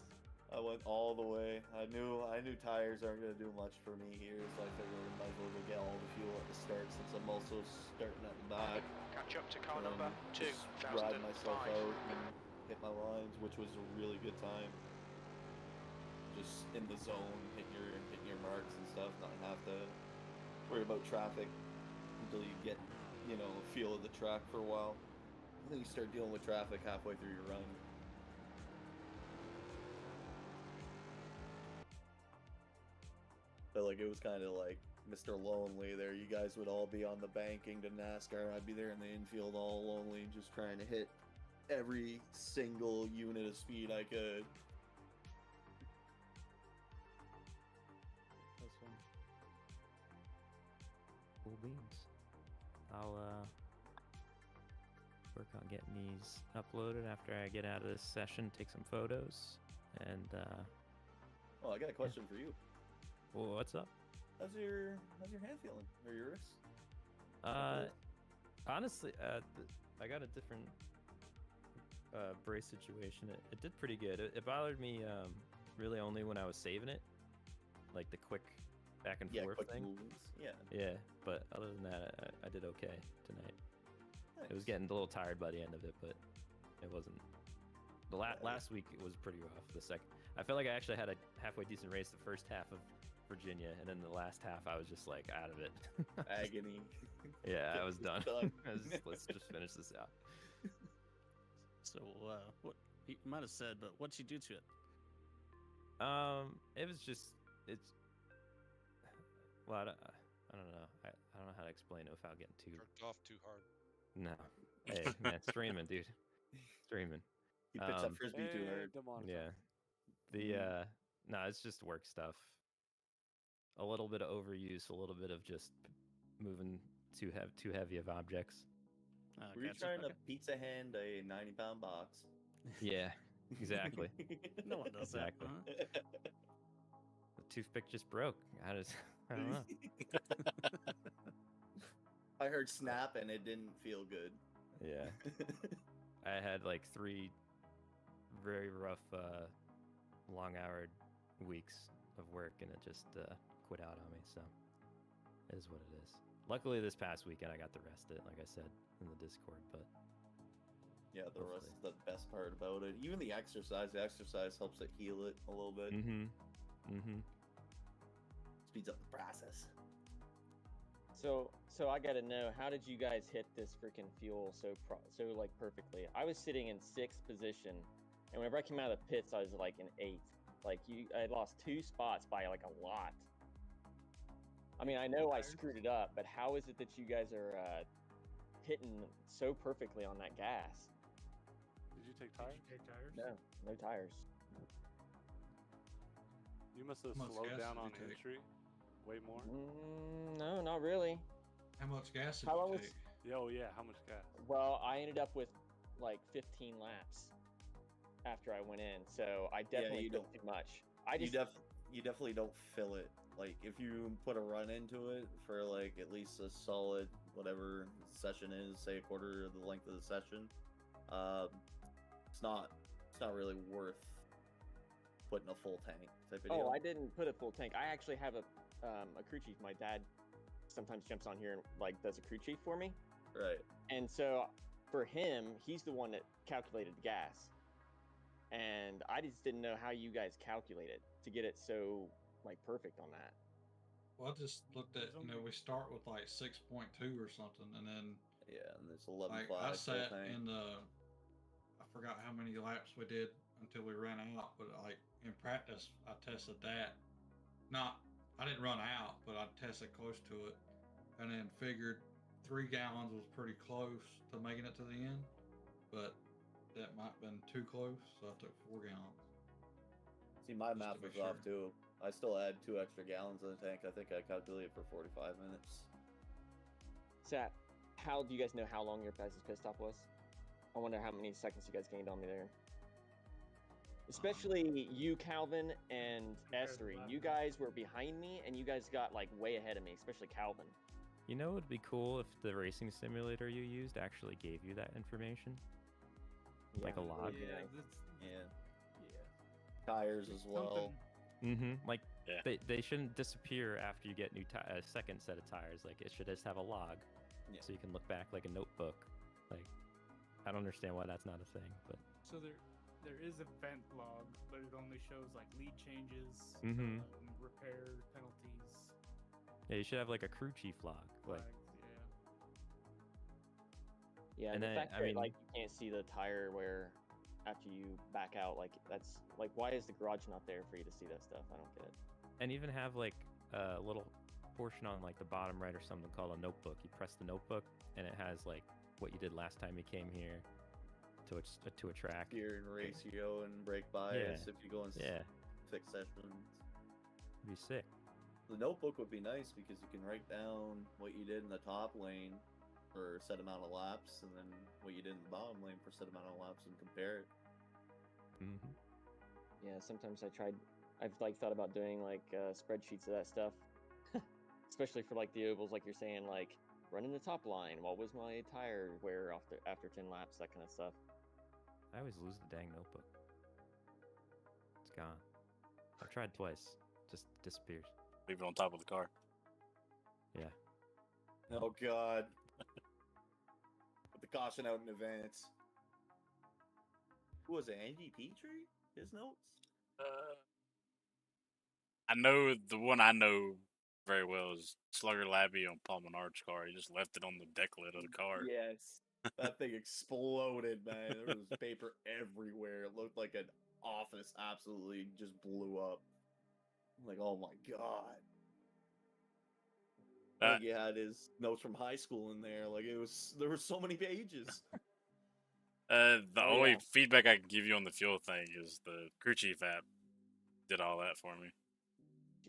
I went all the way. I knew tires aren't gonna do much for me here, so I figured I might as well go get all the fuel at the start, since I'm also starting at the back. Catch up to car number 2, ride myself out and hit my lines, which was a really good time. Just in the zone, hitting your marks and stuff, not have to worry about traffic until you get, a feel of the track for a while. And then you start dealing with traffic halfway through your run. But like it was kind of like Mr. Lonely there. You guys would all be on the banking to NASCAR. I'd be there in the infield all lonely, just trying to hit every single unit of speed I could. That's fun. Cool beans. I'll work on getting these uploaded after I get out of this session, take some photos, and I got a question for you. Well, what's up? How's your hand feeling, or your wrist? Honestly, I got a different brace situation. It did pretty good. It bothered me really only when I was saving it, like the quick back and forth quick thing. Movements. Yeah, but other than that, I did okay tonight. Nice. It was getting a little tired by the end of it, but it wasn't. The last week it was pretty rough. I felt like I actually had a halfway decent race the first half of Virginia, and then the last half I was just like out of it. Agony. Yeah, I was done. Let's just finish this out. So, what you might have said, but what'd you do to it? It was just well, I don't know. I don't know how to explain it without getting too. Jerked off too hard. No, hey man, streaming, dude, streaming. You pitched that frisbee too hard. Yeah, no, it's just work stuff. A little bit of overuse, a little bit of just moving too heavy of objects. Were you trying to pizza hand a 90-pound box? Yeah, exactly. No one does that. The toothpick just broke. I don't know. I heard snap and it didn't feel good. Yeah. I had like 3 very rough, long-houred weeks of work, and it just quit out on me. So it is what it is. Luckily, this past weekend I got to rest it, like I said in the Discord. But yeah, the rest is the best part about it. Even the exercise helps it heal it a little bit. speeds up the process. So I gotta know, how did you guys hit this freaking fuel so like perfectly? I was sitting in 6th position, and whenever I came out of the pits, I was like in 8th. Like I lost 2 spots by like a lot. I mean, I know I screwed it up, but how is it that you guys are hitting so perfectly on that gas? Did you take tires? No, no tires. You must have How much slowed gas down did on you take? entry. Way more. No, not really. How much gas did How long you was? take? Yeah, how much gas? Well, I ended up with like 15 laps after I went in, so I definitely you took don't- too much. I just You definitely don't fill it. Like if you put a run into it for like at least a solid whatever session is, say a quarter of the length of the session, it's not really worth putting a full tank type of deal. I didn't put a full tank. I actually have a crew chief. My dad sometimes jumps on here and like does a crew chief for me. Right. And so for him, he's the one that calculated the gas. And I just didn't know how you guys calculated to get it so like perfect on that. Well, I just looked at, we start with like 6.2 or something, and then and it's 11.5 like I sat in I forgot how many laps we did until we ran out, but like in practice, I tested that. I didn't run out, but I tested close to it, and then figured 3 gallons was pretty close to making it to the end, but that might have been too close, so I took 4 gallons. See, my Just math to was be off sure. too. I still had 2 extra gallons in the tank. I think I calculated for 45 minutes. Sat, how do you guys know how long your fastest pit stop was? I wonder how many seconds you guys gained on me there. Especially you, Calvin, and Esri. You guys were behind me, and you guys got like way ahead of me, especially Calvin. You know, it would be cool if the racing simulator you used actually gave you that information, like a log. Yeah. Tires as well. Like they shouldn't disappear after you get a second set of tires. Like it should just have a log, so you can look back like a notebook. Like I don't understand why that's not a thing, but So there is a vent log, but it only shows like lead changes, repair penalties. yeah, you should have like a crew chief log. Like Yeah, And the then, fact I that mean- like you can't see the tire wear after you back out, like that's like why is the garage not there for you to see that stuff? I don't get it. and even have like a little portion on like the bottom right or something called a notebook. You press the notebook and it has like what you did last time you came here to a track. Gear and ratio and brake bias if you go in fixed sessions. It'd be sick. The notebook would be nice because you can write down what you did in the top lane for a set amount of laps, and then what you did in the bottom lane for a set amount of laps, and compare it. Yeah, sometimes I've like thought about doing like spreadsheets of that stuff, especially for like the ovals, like you're saying, like running the top line. What was my tire wear after 10 laps? That kind of stuff. I always lose the dang notebook. It's gone. I've tried twice. Just disappears. Leave it on top of the car. Yeah. Oh God. Put the caution out in advance. Who was it? Andy Petrie? His notes? I know the one I know very well is Slugger Labby on Paul Menard's car. He just left it on the deck lid of the car. Yes. That thing exploded, man. There was paper everywhere. It looked like an office absolutely just blew up. I'm like, oh my God. I think he had his notes from high school in there. Like there were so many pages. The only feedback I can give you on the fuel thing is the crew chief app did all that for me.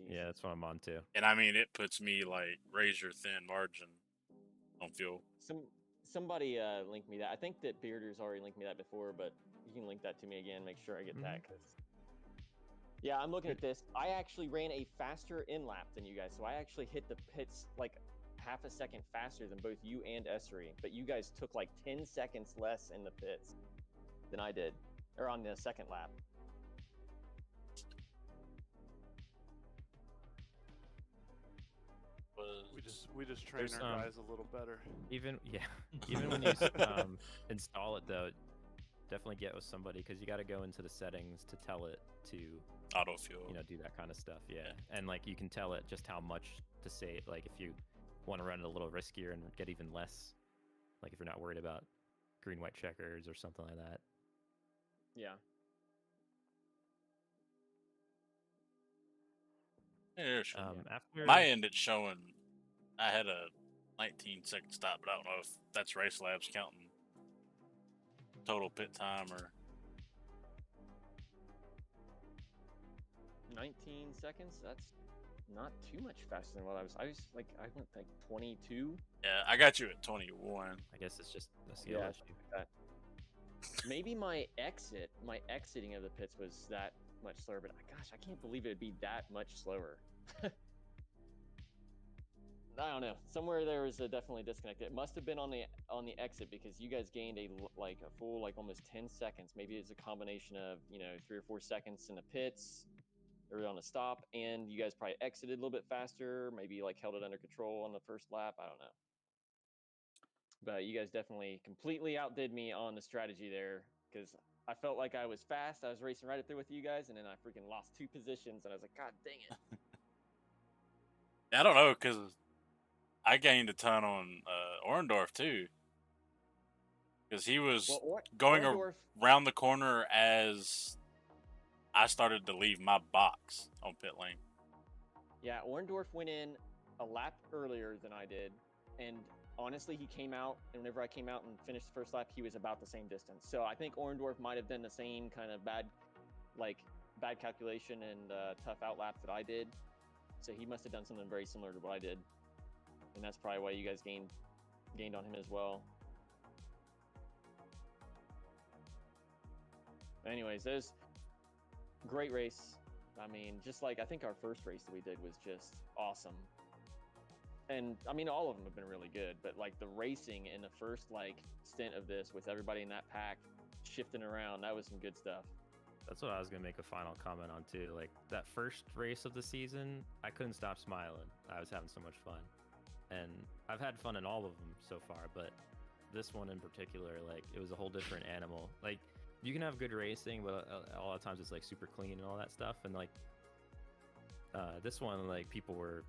Yeah, that's what I'm on too. And I mean, it puts me like razor thin margin on fuel. Somebody linked me that. I think that Bearder's already linked me that before, but you can link that to me again. Make sure I get that. Yeah, I'm looking at this. I actually ran a faster in lap than you guys, so I actually hit the pits like half a second faster than both you and Esri. But you guys took like 10 seconds less in the pits than I did, or on the second lap. We just train There's, our guys a little better. Even when you install it though, definitely get with somebody because you got to go into the settings to tell it to auto fuel. Do that kind of stuff. Yeah, and like you can tell it just how much to save. Like if you want to run it a little riskier and get even less, like if you're not worried about green white checkers or something like that. Yeah. Yeah, sure. After my end, it's showing I had a 19-second stop, but I don't know if that's Race Labs counting total pit time or. 19 seconds. That's not too much faster than what I was. I went like 22. Yeah, I got you at 21. I guess it's just a skill issue. Maybe my exiting of the pits was that much slower, but gosh, I can't believe it'd be that much slower. I don't know. Somewhere there was definitely a disconnect. It must have been on the exit because you guys gained a full almost 10 seconds. Maybe it's a combination of 3 or 4 seconds in the pits or on a stop, and you guys probably exited a little bit faster. Maybe held it under control on the first lap. I don't know. But you guys definitely completely outdid me on the strategy there because I felt like I was fast. I was racing right up there with you guys, and then I freaking lost 2 positions, and I was like, God dang it. I don't know, because I gained a ton on Orndorff, too. Because he was going around the corner as I started to leave my box on pit lane. Yeah, Orndorff went in a lap earlier than I did, and honestly, he came out, and whenever I came out and finished the first lap, he was about the same distance. So I think Orndorff might have done the same kind of bad calculation and tough out laps that I did. So he must have done something very similar to what I did, and that's probably why you guys gained on him as well. Anyways, there's great race. I mean, just I think our first race that we did was just awesome. And I mean, all of them have been really good, but the racing in the first stint of this with everybody in that pack shifting around, that was some good stuff. That's what I was gonna make a final comment on too. That first race of the season, I couldn't stop smiling. I was having so much fun, and I've had fun in all of them so far, but this one in particular, it was a whole different animal. You can have good racing, but a lot of times it's super clean and all that stuff, and this one, people were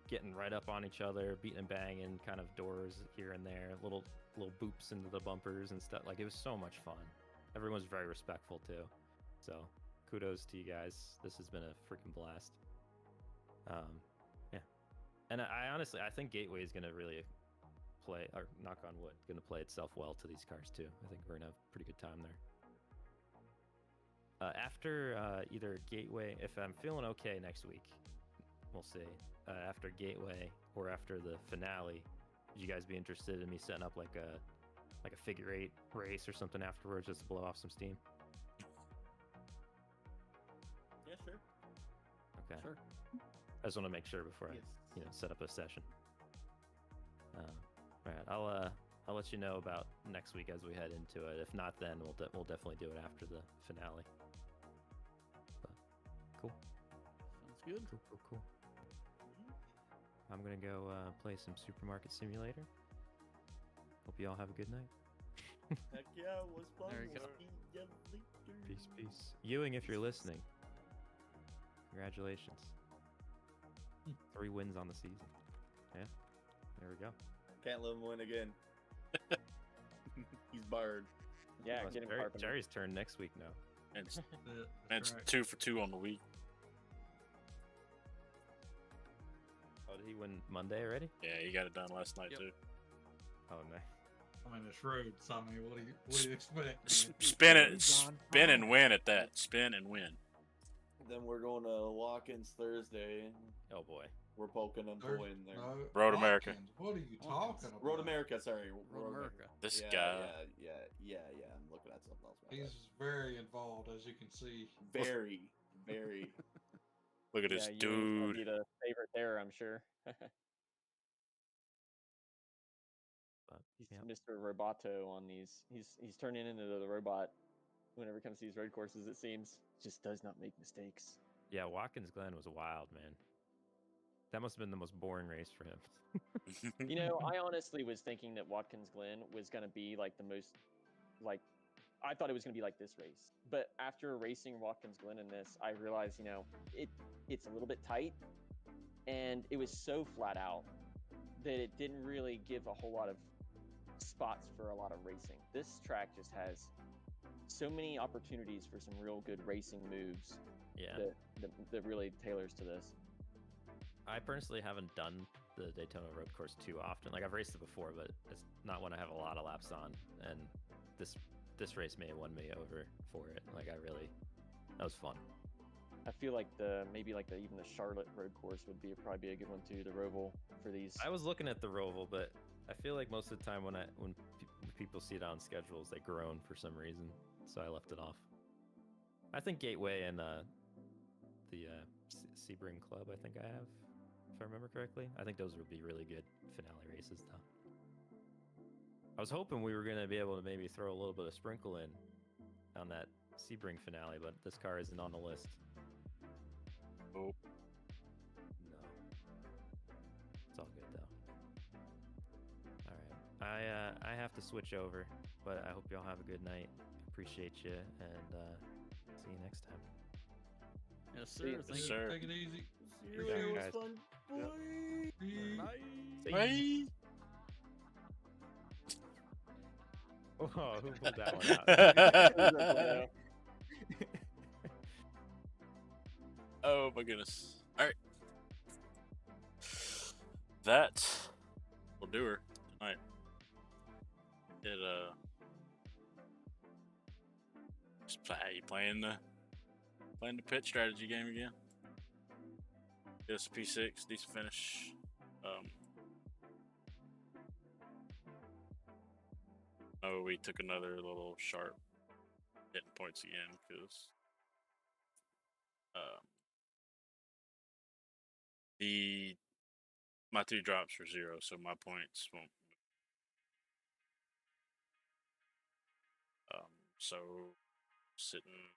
getting right up on each other, beating and banging, kind of doors here and there, little boops into the bumpers and stuff. It was so much fun. Everyone's very respectful too. So kudos to you guys. This has been a freaking blast. Yeah. And I honestly, I think Gateway is going to really play, or knock on wood, going to play itself well to these cars too. I think we're going to have a pretty good time there. After either Gateway, if I'm feeling okay next week, we'll see. After Gateway or after the finale, would you guys be interested in me setting up a figure 8 race or something afterwards just to blow off some steam? Yeah, sure. Okay. Sure. I just want to make sure before I set up a session. All right, I'll let you know about next week as we head into it. If not, then we'll definitely do it after the finale. But cool. Sounds good. Cool. I'm gonna go play some Supermarket Simulator. Hope you all have a good night. Heck yeah, it was fun. There you go. Peace. Ewing, if you're listening, congratulations. 3 wins on the season. Yeah, there we go. Can't let him win again. He's barred. Yeah, get him Jerry's turn next week now. And it's 2 for 2 on the week. Oh, did he win Monday already? Yeah, he got it done last night too. Oh, nice. I mean, it's road, so I mean, what do you expect? Spin and win at that. Spin and win. Then we're going to walk-ins Thursday. Oh boy. We're poking them to win there. No, Road America. What are you talking about? Road America, sorry. Road America. This yeah, guy. Yeah. I'm looking at something else. He's very involved, as you can see. Very. Look at this dude. I'll be the favorite there, I'm sure. He's Mr. Roboto on these. He's turning into the robot whenever it comes to these road courses, it seems. Just does not make mistakes. Yeah, Watkins Glen was wild, man. That must have been the most boring race for him. I honestly was thinking that Watkins Glen was going to be the most, I thought it was going to be like this race. But after racing Watkins Glen in this, I realized, you know, it's a little bit tight, and it was so flat out that it didn't really give a whole lot of spots for a lot of racing. This track just has so many opportunities for some real good racing moves. Yeah. That really tailors to this. I personally haven't done the Daytona road course too often. Like, I've raced it before, but it's not one I have a lot of laps on. And this race may have won me over for it. Like, that was fun. I feel like even the Charlotte road course would probably be a good one too. The Roval for these. I was looking at the Roval, but I feel like most of the time when people see it on schedules, they groan for some reason, so I left it off. I think Gateway and the Sebring Club, I think I have, if I remember correctly. I think those would be really good finale races, though. I was hoping we were going to be able to maybe throw a little bit of sprinkle in on that Sebring finale, but this car isn't on the list. Oh. No. It's all good, though. All right. I have to switch over, but I hope y'all have a good night. Appreciate you, and see you next time. Yes, sir. Thank you. Sir. Take it easy. See you later. It was fun. Bye. Bye. Oh, who pulled that one out? Oh my goodness. Alright. That will do her tonight. You playing the pit strategy game again? Just P6, decent finish. Oh, we took another little sharp hitting points again because my 2 drops are 0, so my points won't. So sitting.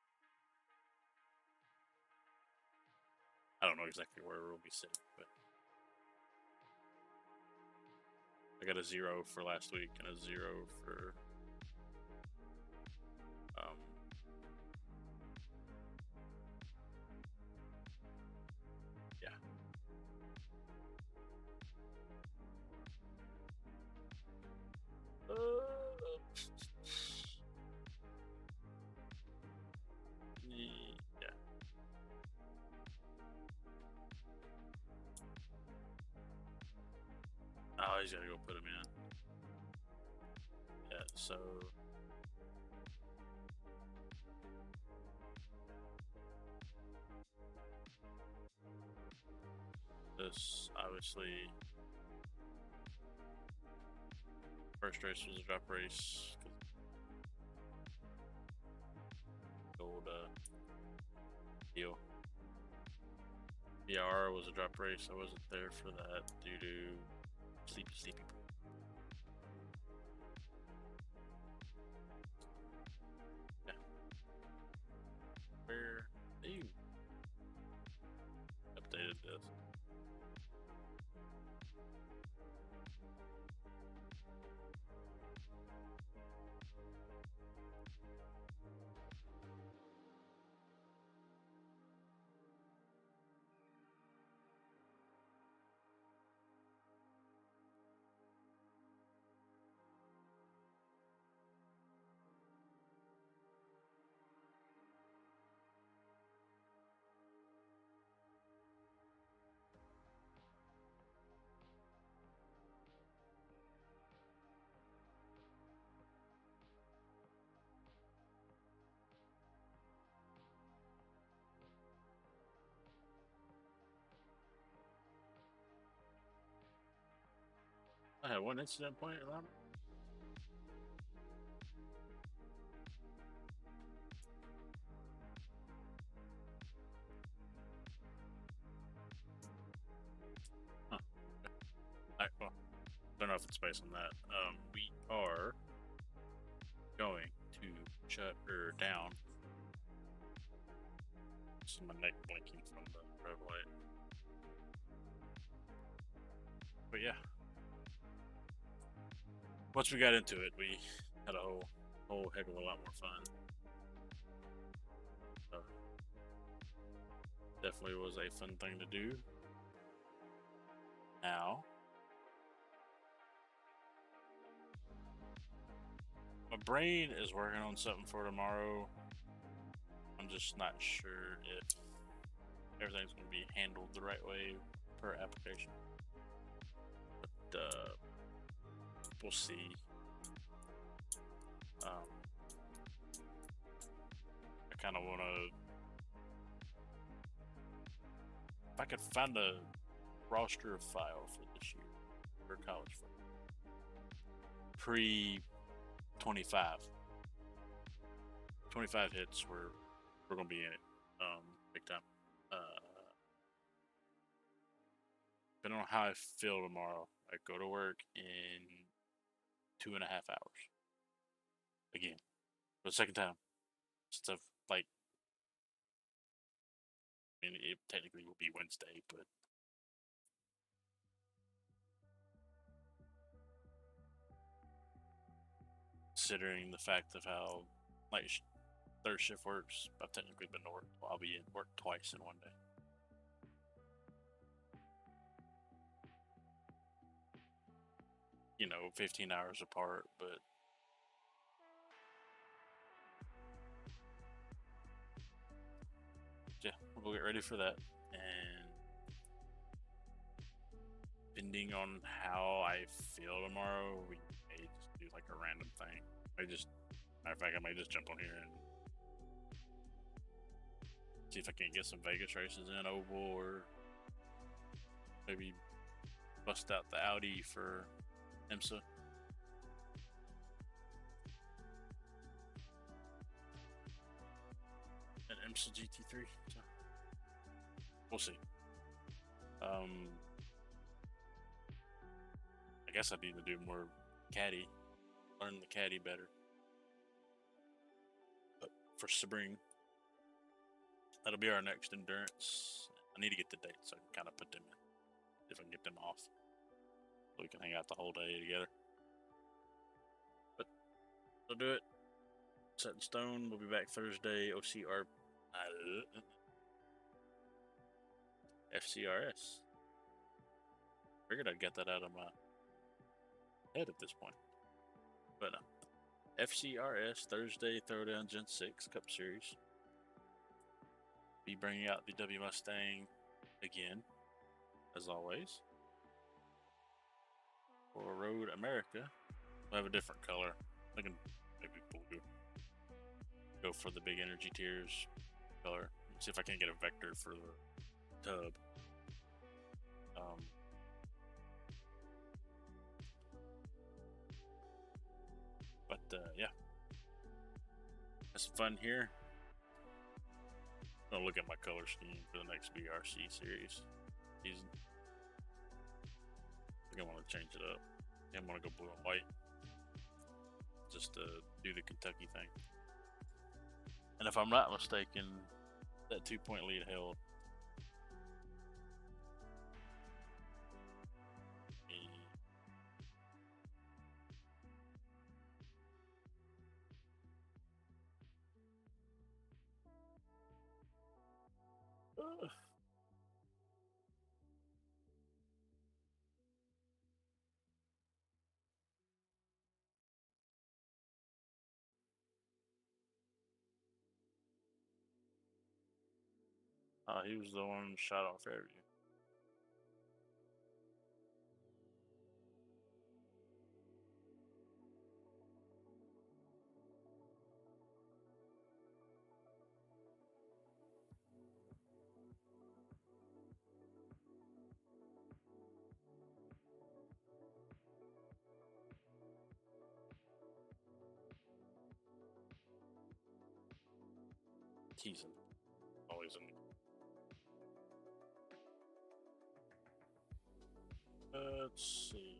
I don't know exactly where we'll be sitting, but I got a 0 for last week and a 0 for yeah. Yeah. Oh, he's gotta go put him in. Yeah, so this obviously first race was a drop race. Old deal. BR was a drop race. I wasn't there for that due to sleepy. Yeah. Where you updated this? I had 1 incident point around. Huh. Alright, well, don't know if it's based on that. We are going to shut her down. This is my neck blinking from the red light. But yeah. Once we got into it, we had a whole a whole heck of a lot more fun. So, definitely was a fun thing to do. Now, my brain is working on something for tomorrow. I'm just not sure if everything's going to be handled the right way per application. But we'll see. I kind of want to, if I could find a roster file for this year for college football, pre 25 hits, we're gonna be in it, big time. Depending on how I feel tomorrow, I go to work in 2.5 hours again for the second time. Stuff like, I mean, it technically will be Wednesday, but considering the fact of how third shift works, I've technically been to work. Well, I'll be in work twice in one day. You know, 15 hours apart, but yeah, we'll get ready for that. And depending on how I feel tomorrow, we may just do like a random thing. Matter of fact, I might just jump on here and see if I can get some Vegas races in Oval, or maybe bust out the Audi for IMSA. An IMSA GT3. So we'll see. I guess I need to do more caddy, learn the caddy better. But for spring, that'll be our next endurance. I need to get the dates so I can kind of put them in, if I can get them off, so we can hang out the whole day together. But we'll do it. Set in stone. We'll be back Thursday. FCRS. Figured I'd get that out of my head at this point, but no. FCRS Thursday Throwdown Gen 6 Cup Series. Be bringing out the W Mustang again, as always. For Road America, we'll have a different color. I can maybe go for the big energy tiers color. See if I can get a vector for the tub. Yeah, have some fun here. I'm gonna look at my color scheme for the next BRC series season. I think I want to change it up. I think I want to go blue and white, just to do the Kentucky thing. And if I'm not mistaken, that 2-point lead held. He was the one shot on Fairview. Teasing. Always in. Let's see.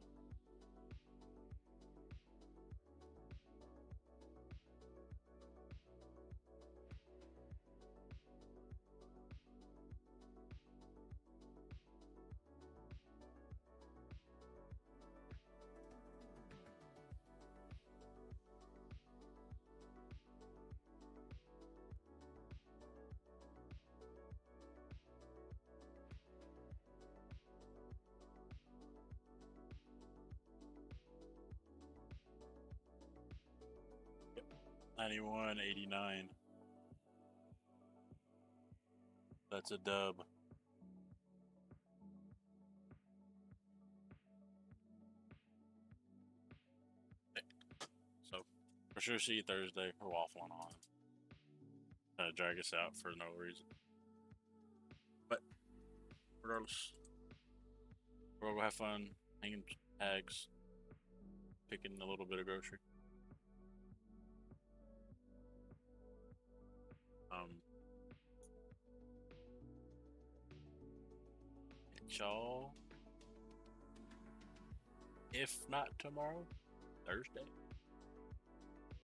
91.89. That's a dub. So, for sure, see you Thursday. We're waffling on. Trying to drag us out for no reason. But, regardless, we're going to have fun hanging tags, picking a little bit of grocery. Y'all, if not tomorrow, Thursday.